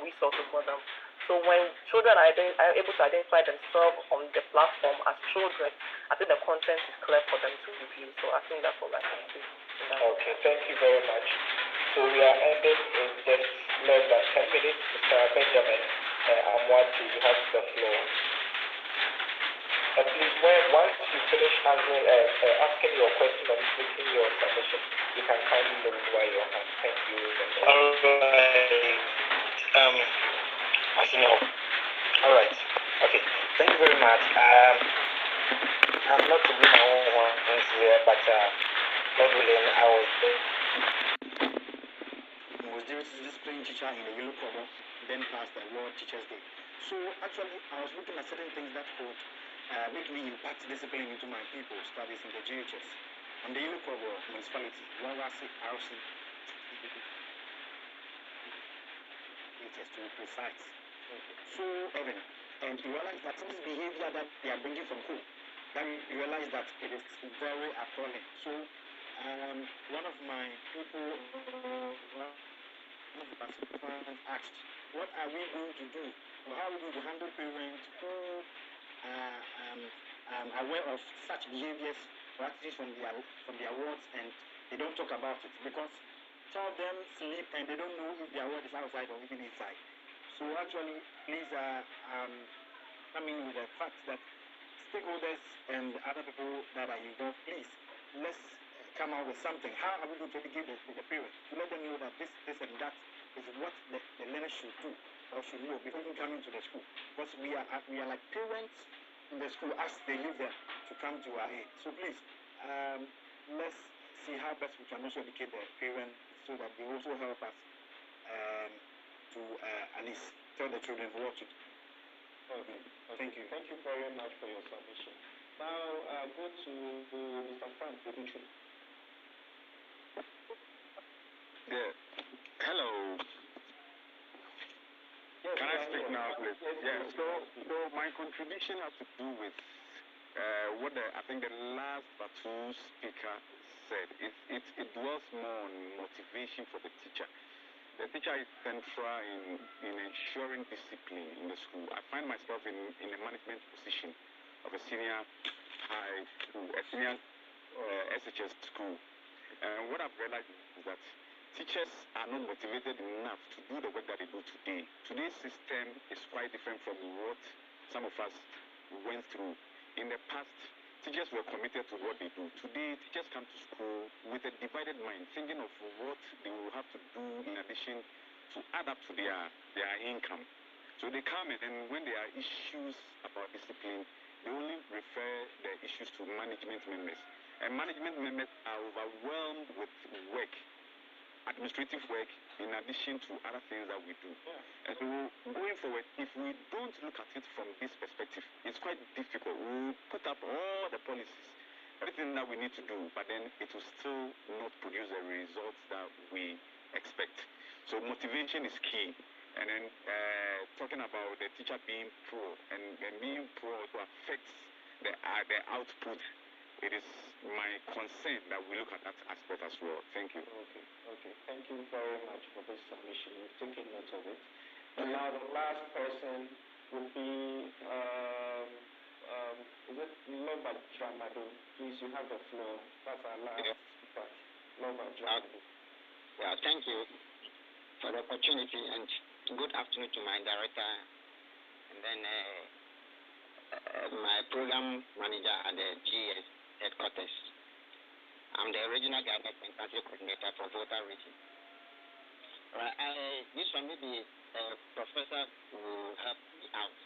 resources for them. So when children are able to identify themselves on the platform as children, I think the content is clear for them to review. So I think that's all I can say. Okay, thank you very much. So we are ending in just less than 10 minutes. Mr. Benjamin Amwati, you have the floor. And please, once you finish asking your question or making your submission, you can kindly lower your hand. Thank you. All right. Okay. Thank you very much. I'm not to be my own ones here, but God willing, I was there to discipline teacher in the yellow cover, then passed the World Teachers Day. So actually, I was looking at certain things that could make me impact discipline into my people studies in the GHS. On the yellow cover municipality, RC, to be precise. So, Evan, and you realize that this behavior that they are bringing from home, then you realize that it is very appalling. So, one of my people, one of the participants asked, what are we going to do, or how are we going to handle parents who are aware of such behaviors or activities from their wards, and they don't talk about it, because some of them sleep and they don't know if their ward is outside or even inside. So actually, please come in with the fact that stakeholders and other people that are involved, please, let's come out with something. How are we going to educate the parents to let them know that this and that is what the learners should do or should know before even coming to the school? Because we are like parents in the school as they leave there to come to our aid. So please, let's see how best we can also educate the parents so that they also help us to at least tell the children what to do. Okay. Thank you. Thank you very much for your submission. Now go to Mr. Frank Pedutri. Yeah. Hello. Yes, can I speak now, please? Yes, So my contribution has to do with what I think the last two speaker said. It dwells more on motivation for the teacher. The teacher is central in ensuring discipline in the school. I find myself in a management position of a senior high school, a senior SHS school. And what I've realized is that teachers are not motivated enough to do the work that they do today. Today's system is quite different from what some of us went through. In the past, teachers were committed to what they do. Today, teachers come to school with a divided mind, thinking of what they will have to do in addition to add up to their income. So they come in, and when there are issues about discipline, they only refer the issues to management members. And management members are overwhelmed with work, administrative work, in addition to other things that we do. And so going forward, if we don't look at it from this perspective, it's quite difficult. We'll put up all the policies, everything that we need to do, but then it will still not produce the results that we expect. So motivation is key. And then talking about the teacher being pro, and being pro also affects the output. It is my concern that we look at that aspect as well. Thank you. Okay. Thank you very much for this submission. We've taken note of it. And now the last person would be, is it Loba Dramado? Please, you have the floor. That's our last speaker. Loba Dramado. Well, thank you for the opportunity, and good afternoon to my director, and then my program manager at the GS headquarters. I'm the regional guidance and country coordinator for Volta region. Right, this one maybe professor will help me out.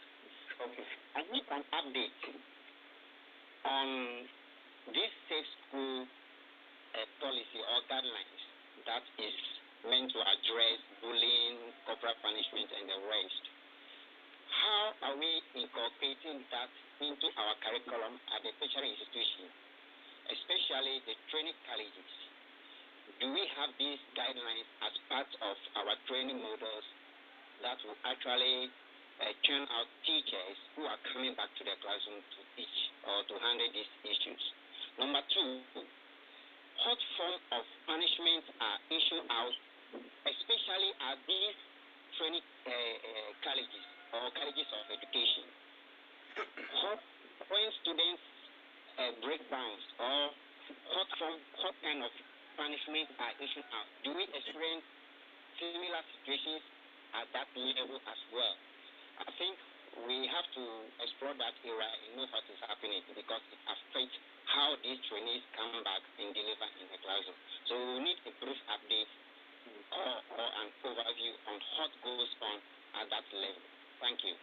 Okay. I need an update on this safe school policy or guidelines that is meant to address bullying, corporal punishment, and the rest. How are we incorporating that into our curriculum at the tertiary institution, especially the training colleges? Do we have these guidelines as part of our training models that will actually churn out teachers who are coming back to the classroom to teach or to handle these issues? Number two, what form of punishment are issued out, especially at these training colleges or colleges of education? When students break bounds, or what kind of punishment are issued out? Do we experience similar situations at that level as well? I think we have to explore that area and know what is happening, because it affects how these trainees come back and deliver in the classroom. So we need a brief update or an overview on what goes on at that level. Thank you.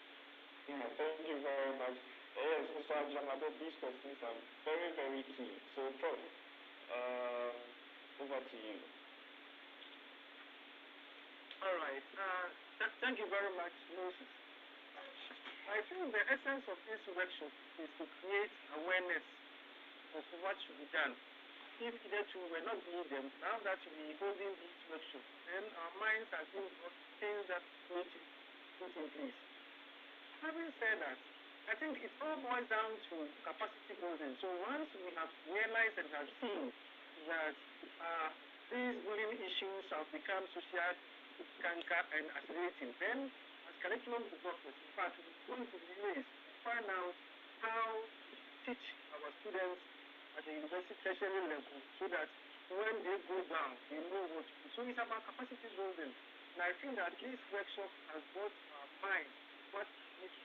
Yeah, thank you very much. Yes, Mr. Jamado, these questions are very, very key. So, Prof, over to you. All right. Thank you very much, Moses. I think the essence of this workshop is to create awareness of what should be done. If hitherto we're not doing them, now that we're holding these workshops, then our minds are thinking of things that need to be put in place. Having said that, I think it all boils down to capacity building. So once we have realized and have seen that these bullying issues have become social canker and accelerating, then as curriculum developers, in fact, we're going to be ways to find out how to teach our students at the university tertiary level so that when they go down, they know what to do. So it's about capacity building. And I think that this workshop has brought our define what needs.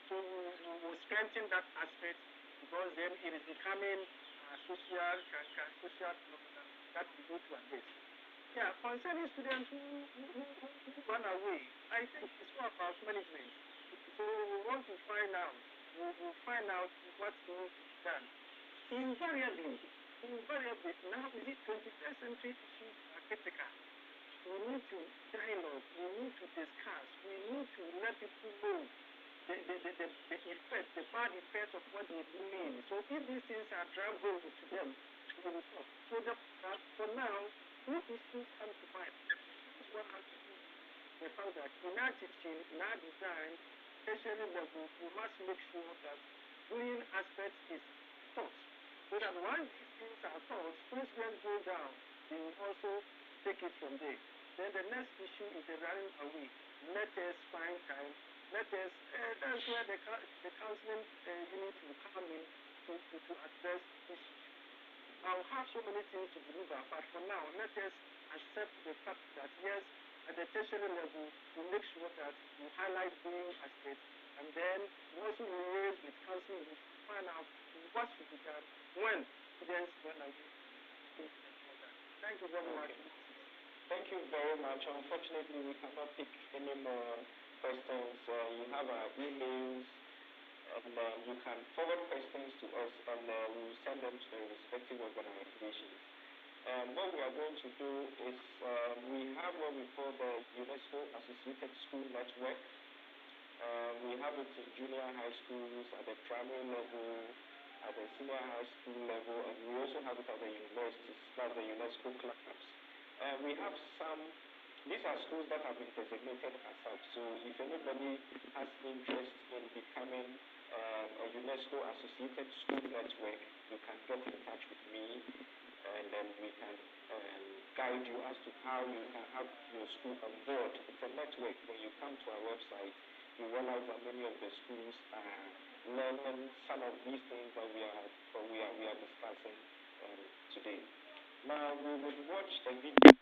So we will strengthen that aspect because then it is becoming social phenomenon that we need to address. Yeah, concerning students who run away, I think it's more about management. So we want to find out, we'll find out what needs to be done. Invariably, now is it 21st century issues are critical. We need to dialogue, we need to discuss, we need to let people know the effect, the bad effects of what they're doing. So if these things are traveling to them, to be resolved. So for now, two issues come to mind. This one has to do with the fact that in our teaching, in our design, tertiary level, we must make sure that bullying aspect is taught. So that once these things are taught, when students go down, they will also take it from there. Then the next issue is the running away. Let us find time. Let us, that's where the counseling unit will come in to address this issue. I'll have so many things to deliver, but for now, let us accept the fact that yes, at the tertiary level, we make sure that we highlight bullying aspects, and then we also liaise with counseling to find out what should be done when students run away. Thank you very much. Thank you very much. Unfortunately, we cannot take any more questions. You have our emails, and you can forward questions to us, and we will send them to the respective organizations. What we are going to do is we have what we call the UNESCO Associated School Network. We have it in junior high schools, at the primary level, at the senior high school level, and we also have it at the universities, that's the UNESCO clubs. We have these are schools that have been designated as such. So if anybody has interest in becoming a UNESCO Associated School Network, you can get in touch with me, and then we can guide you as to how you can have your school on board. It's a network. When you come to our website, you realize that many of the schools are learning some of these things that we are discussing today. Now we would watch the video.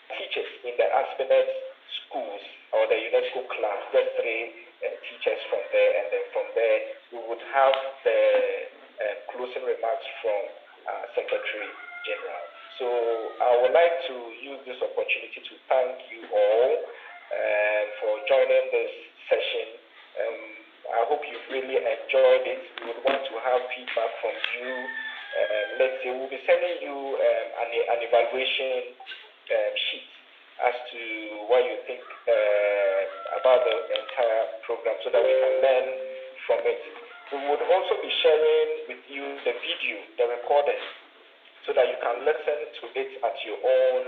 Teachers in the Aspinet schools or the UNESCO clubs, just 3 teachers from there, and then from there we would have the closing remarks from Secretary General. So I would like to use this opportunity to thank you all for joining this session. I hope you've really enjoyed it. We would want to have feedback from you. Let's say we'll be sending you an evaluation sheet as to what you think about the entire program, so that we can learn from it. We would also be sharing with you the video, the recording, so that you can listen to it at your own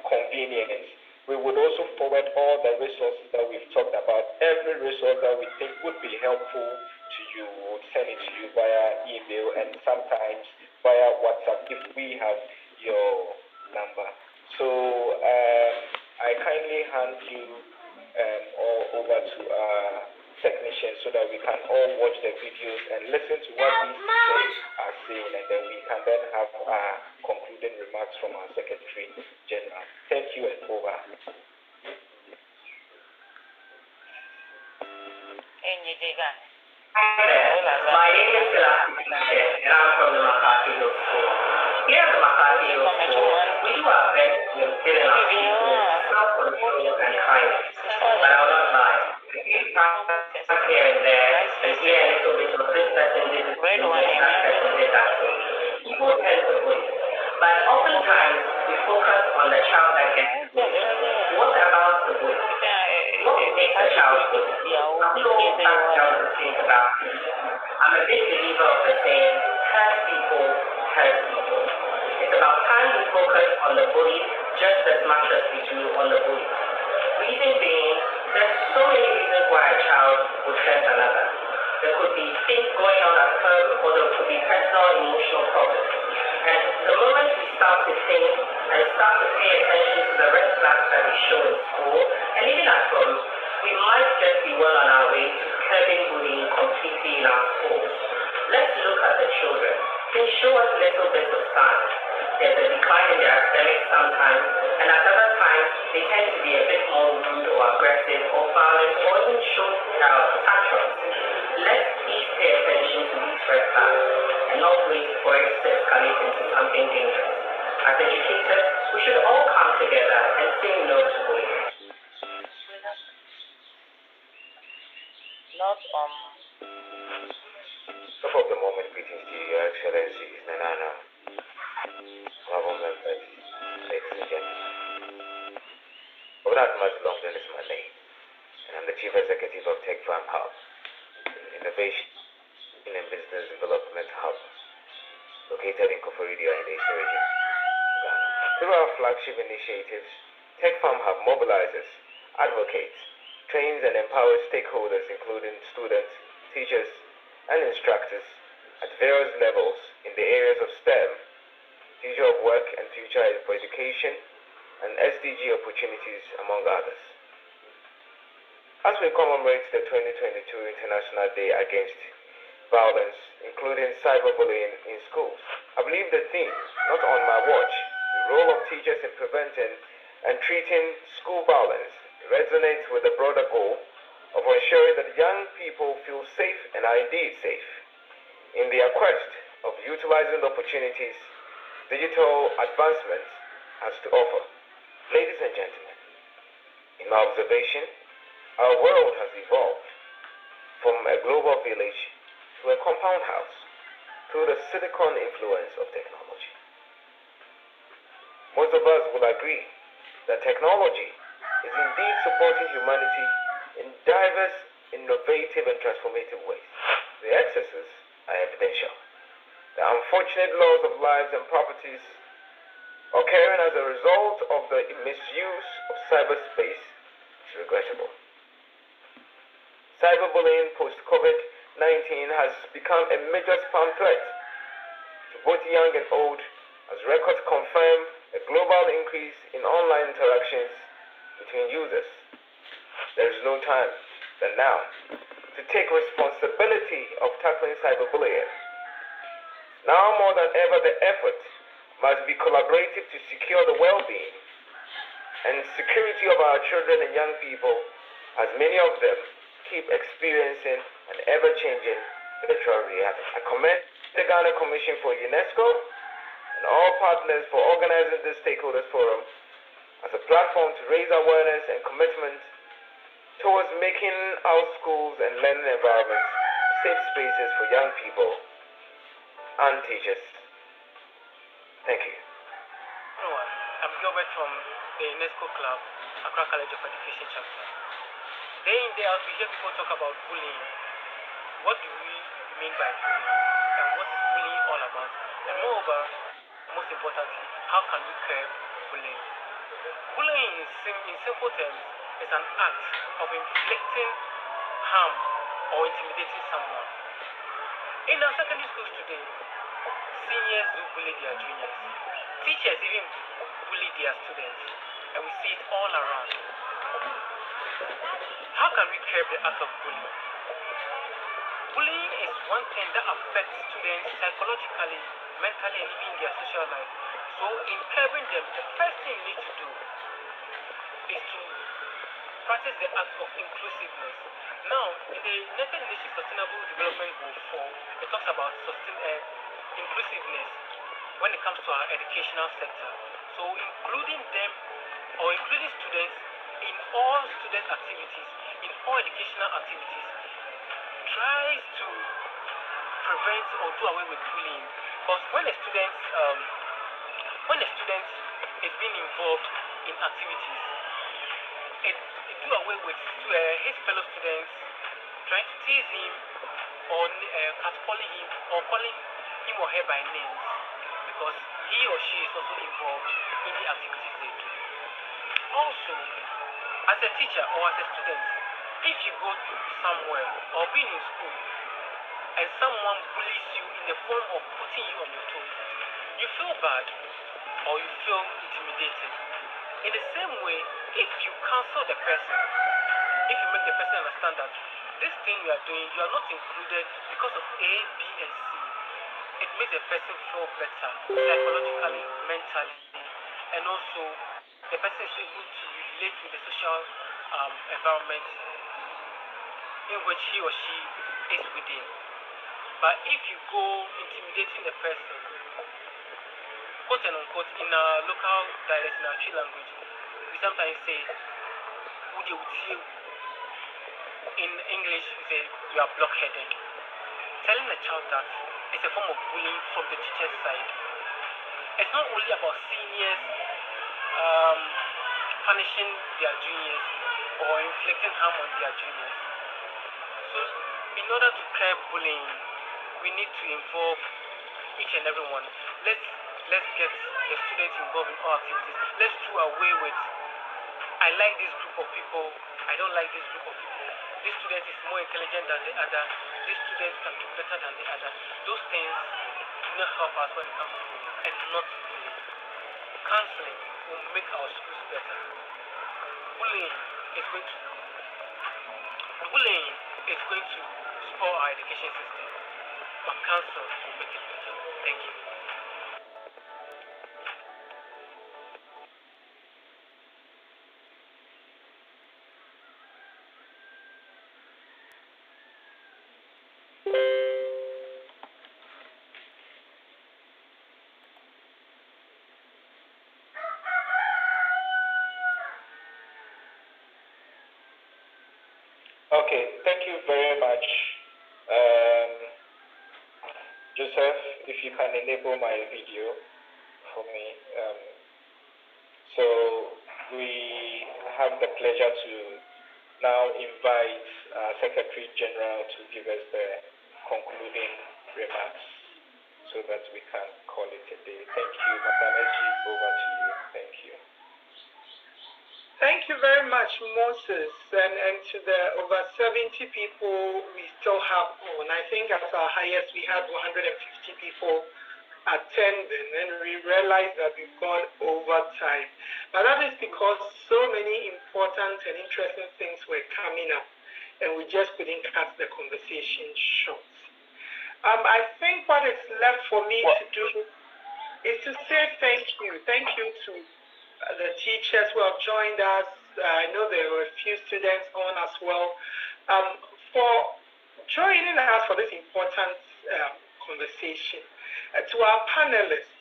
convenience. We would also forward all the resources that we've talked about. Every resource that we think would be helpful to you, we would send it to you via email and sometimes via WhatsApp if we have your number. So I kindly hand you all over to our technicians so that we can all watch the videos and listen to what these teachers are saying, and then we can then have our concluding remarks from our Secretary General. Thank you, and over. My name is and I'm from the Makati Hill School. Here at the Makati Hill School, we do our best to instill in our students self-control and kindness. But I will not lie. Here and there, and hear a little bit of this person did this, that person did that. People tend to bully. But oftentimes, we focus on the child that gets bullied. What about the bully? What makes a child bully? We all sat down to think about it. I'm a big believer of the saying, hurt people hurt people. It's about time we focus on the bully just as much as we do on the bully. Reason being, there's so many reasons why a child would hurt another. There could be things going on at home, or there could be personal emotional problems. And the moment we start to think and start to pay attention to the red flags that we show in school, and even at home, we might just be well on our way to curbing bullying completely in our schools. Let's look at the children. They show us little bits of signs. There's a decline in their academics sometimes, and And at other times, they tend to be a bit more rude or aggressive or violent or even show tantrums. Let's please pay attention to these red flags and not wait for it to escalate into something dangerous. As educators, we should all come together and say no to bullying. Not Top of the moment greetings to you, Your Excellencies, Nanana, honorable members, ladies and gentlemen. Obrat Mazlongden is my name, and I'm the Chief Executive of Tech Farm Hub, Innovation and Business Development Hub, located in Koforidia in the Eastern region, Ghana. Through our flagship initiatives, Tech Farm Hub mobilizes, advocates, trains and empowers stakeholders including students, teachers, and instructors at various levels in the areas of STEM, future of work and future for education, and SDG opportunities, among others. As we commemorate the 2022 International Day Against Violence, including cyberbullying in schools, I believe the theme, not on my watch, the role of teachers in preventing and treating school violence, resonates with the broader goal of ensuring that young people feel safe and are indeed safe in their quest of utilizing the opportunities digital advancement has to offer. Ladies and gentlemen, in my observation, our world has evolved from a global village to a compound house through the silicon influence of technology. Most of us will agree that technology is indeed supporting humanity in diverse, innovative, and transformative ways. The excesses are evidential. The unfortunate loss of lives and properties occurring as a result of the misuse of cyberspace is regrettable. Cyberbullying post-COVID-19 has become a major spam threat to both young and old, as records confirm a global increase in online interactions between users. There is no time than now to take responsibility of tackling cyberbullying. Now more than ever, the effort must be collaborative to secure the well-being and security of our children and young people, as many of them keep experiencing an ever-changing virtual reality. I commend the Ghana Commission for UNESCO and all partners for organizing this stakeholders forum as a platform to raise awareness and commitment towards making our schools and learning environments safe spaces for young people and teachers. Thank you. Everyone, I'm Gilbert from the UNESCO Club, Accra College of Education chapter. Day in, day out, we hear people talk about bullying. What do we mean by bullying? And what is bullying all about? And moreover, most importantly, how can we curb bullying? Bullying, in simple terms, is an act of inflicting harm or intimidating someone. In our secondary schools today, seniors do bully their juniors. Teachers even bully their students, and we see it all around. How can we curb the act of bullying? Bullying is one thing that affects students psychologically, mentally, and even in their social life. So in curbing them, the first thing you need to do is to practice the act of inclusiveness. Now, in the United Nations Sustainable Development Goal 4, it talks about inclusiveness when it comes to our educational sector. So including them or including students in all student activities, in all educational activities, tries to prevent or do away with bullying. Because when a student is being involved in activities, it do away with his fellow students trying to tease him or catcalling him or calling him or her by names, because he or she is also involved in the activities they do. Also, as a teacher or as a student, if you go somewhere or being in school and someone bullies you in the form of putting you on your toes, you feel bad or you feel intimidated. In the same way, if you counsel the person, if you make the person understand that this thing you are doing, you are not included because of A, B, and C, it makes the person feel better psychologically, mentally, and also the person is able to relate with the social environment in which he or she is within. But if you go intimidating the person, quote and unquote, in our local dialect, in our tree language, we sometimes say, in English, we say, you are blockheaded. Telling a child that is a form of bullying from the teacher's side. It's not only about seniors punishing their juniors or inflicting harm on their juniors. So, in order to curb bullying, we need to involve each and everyone. Let's get the students involved in all activities. Let's do away with, I like this group of people, I don't like this group of people. This student is more intelligent than the other. This student can do better than the other. Those things do not help us when it comes to bullying, and not bullying. Counseling will make our schools better. Bullying is going to spoil our education system, but counsel will make it better. Thank you. Okay, thank you very much. Joseph, if you can enable my video for me. So we have the pleasure to now invite Secretary General to give us the concluding remarks so that we can call it a day. Thank you, Madam SG, over to you. Thank you. Thank you very much, Moses, and to the over 70 people we still have on. I think at our highest we had 150 people attending, and we realized that we've gone over time. But that is because so many important and interesting things were coming up, and we just couldn't cut the conversation short. I think what is left for me to do is to say thank you. Thank you to the teachers who have joined us. I know there were a few students on as well, for joining us for this important conversation. To our panelists,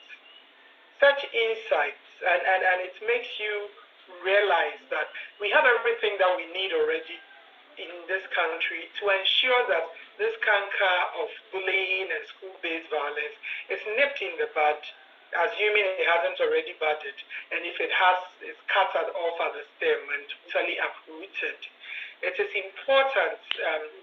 such insights, and it makes you realize that we have everything that we need already in this country to ensure that this canker of bullying and school-based violence is nipped in the bud, assuming it hasn't already budded, and if it has, it's cut off at the stem and totally uprooted. It is important,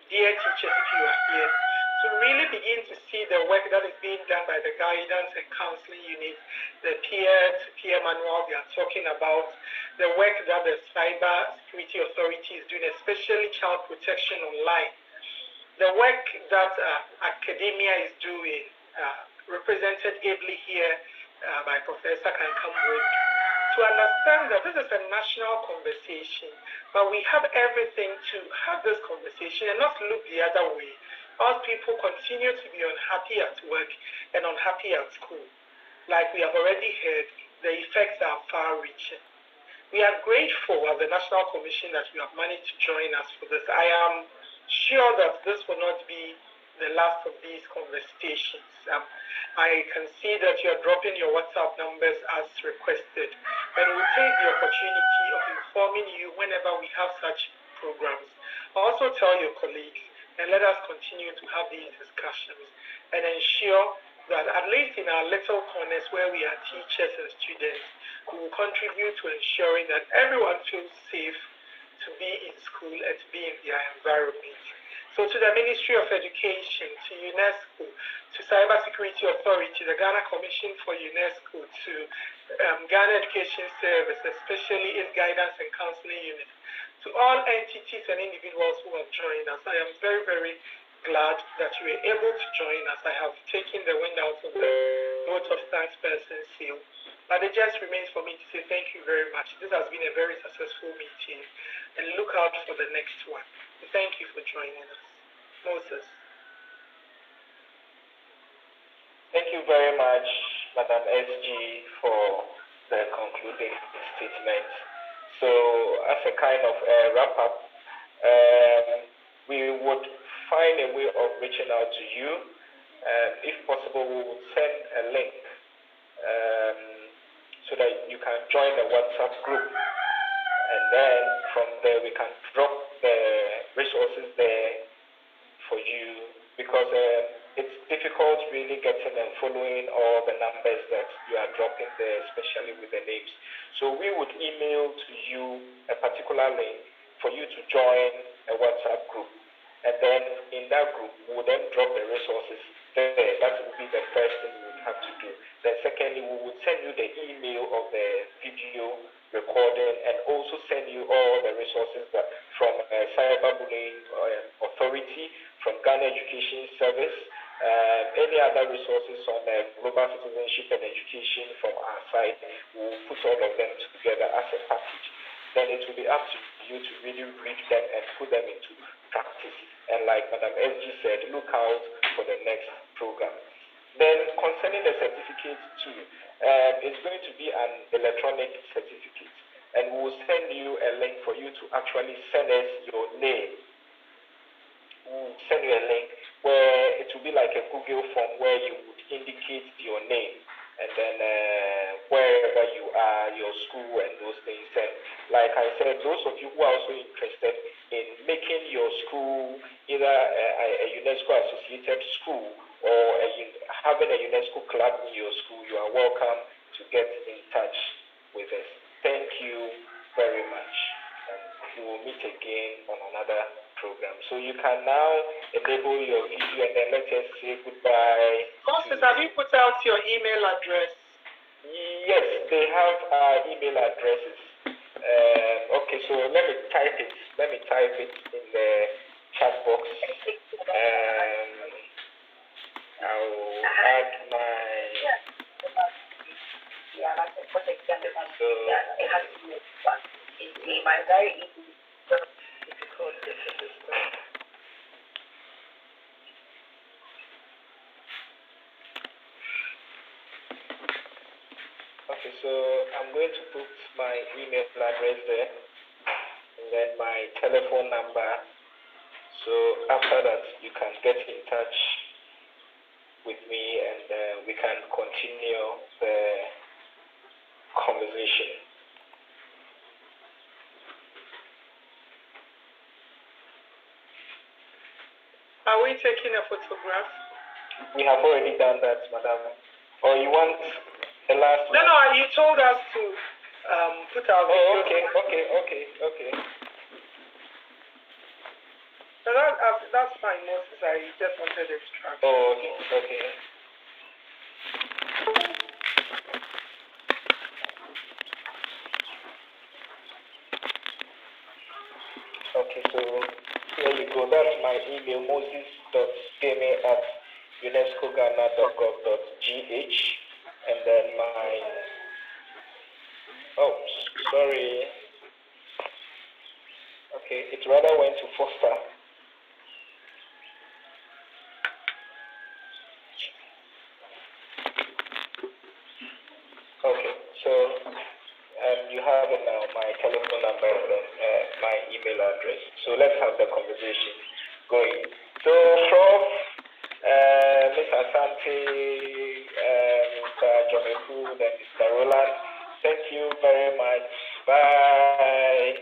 dear teachers, if you are here, to really begin to see the work that is being done by the guidance and counseling unit, the peer-to-peer manual we are talking about, the work that the Cyber Security Authority is doing, especially child protection online, the work that academia is doing, represented ably here by Professor Kankamwe, to understand that this is a national conversation, but we have everything to have this conversation and not look the other way. All people continue to be unhappy at work and unhappy at school. Like we have already heard, the effects are far-reaching. We are grateful as the National Commission that you have managed to join us for this. I am sure that this will not be the last of these conversations. I can see that you are dropping your WhatsApp numbers as requested, and we'll take the opportunity of informing you whenever we have such programs. Also tell your colleagues, and let us continue to have these discussions and ensure that at least in our little corners where we are teachers and students, we will contribute to ensuring that everyone feels safe to be in school and to be in their environment. So to the Ministry of Education, to UNESCO, to Cyber Security Authority, the Ghana Commission for UNESCO, to Ghana Education Service, especially its Guidance and Counseling Unit, to all entities and individuals who have joined us, I am very, very glad that you were able to join us. I have taken the wind out of the vote of thanks person seal. But it just remains for me to say thank you very much. This has been a very successful meeting, and look out for the next one. Thank you for joining us. Moses. Thank you very much, Madam SG, for the concluding statement. So, as a kind of wrap up, we would find a way of reaching out to you. If possible, we would send a link so that you can join the WhatsApp group. And then from there, we can drop the resources there for you, because it's difficult really getting and following all the numbers that you are dropping there, especially with the names. So we would email to you a particular link for you to join a WhatsApp group. And then in that group, we will then drop the resources there. That would be the first thing we would have to do. Then secondly, we would send you the email of the video recording, and also send you all the resources that from Cyberbullying Authority, from Ghana Education Service, any other resources on global citizenship and education from our side. We'll put all of them together as a package. Then it will be up to you to really read them and put them into practice. And like Madam SG said, look out for the next program. Then concerning the certificate too, it's going to be an electronic certificate, and we will send you a link for you to actually send us your name. We'll send you a link where it will be like a Google form where you would indicate your name, and then wherever you are, your school and those things. And like I said, those of you who are also interested in making your school either a UNESCO associated school or having a UNESCO club in your school, you are welcome to get in touch with us. Thank you very much. And we will meet again on another program. So you can now enable your video, and then let us say goodbye. Constance, have you put out your email address? Yes, they have email addresses. Okay, so let me type it. Let me type it in the chat box. I'll add my. Yeah, that's a project that So it has to be it's my very easy. Difficult to understand. Okay, so I'm going to put my email address there, and then my telephone number. So after that, you can get in touch with me, and we can continue the conversation. Are we taking a photograph? We have already done that, madam. Or you want the last one? No, you told us to put our videos. Okay. So that's fine, Moses. I just wanted to extract. Oh, okay. Okay, so here you go. That's my email, moses.gmail@unescoghana.gov.gh, and then my. Oh, sorry. Okay, it rather went to Foster. Okay, so you have it now, my telephone number and then my email address. So let's have the conversation going. So Prof, Ms. Asante, Mr. Jomeku, then Mr. Roland, thank you very much. Bye.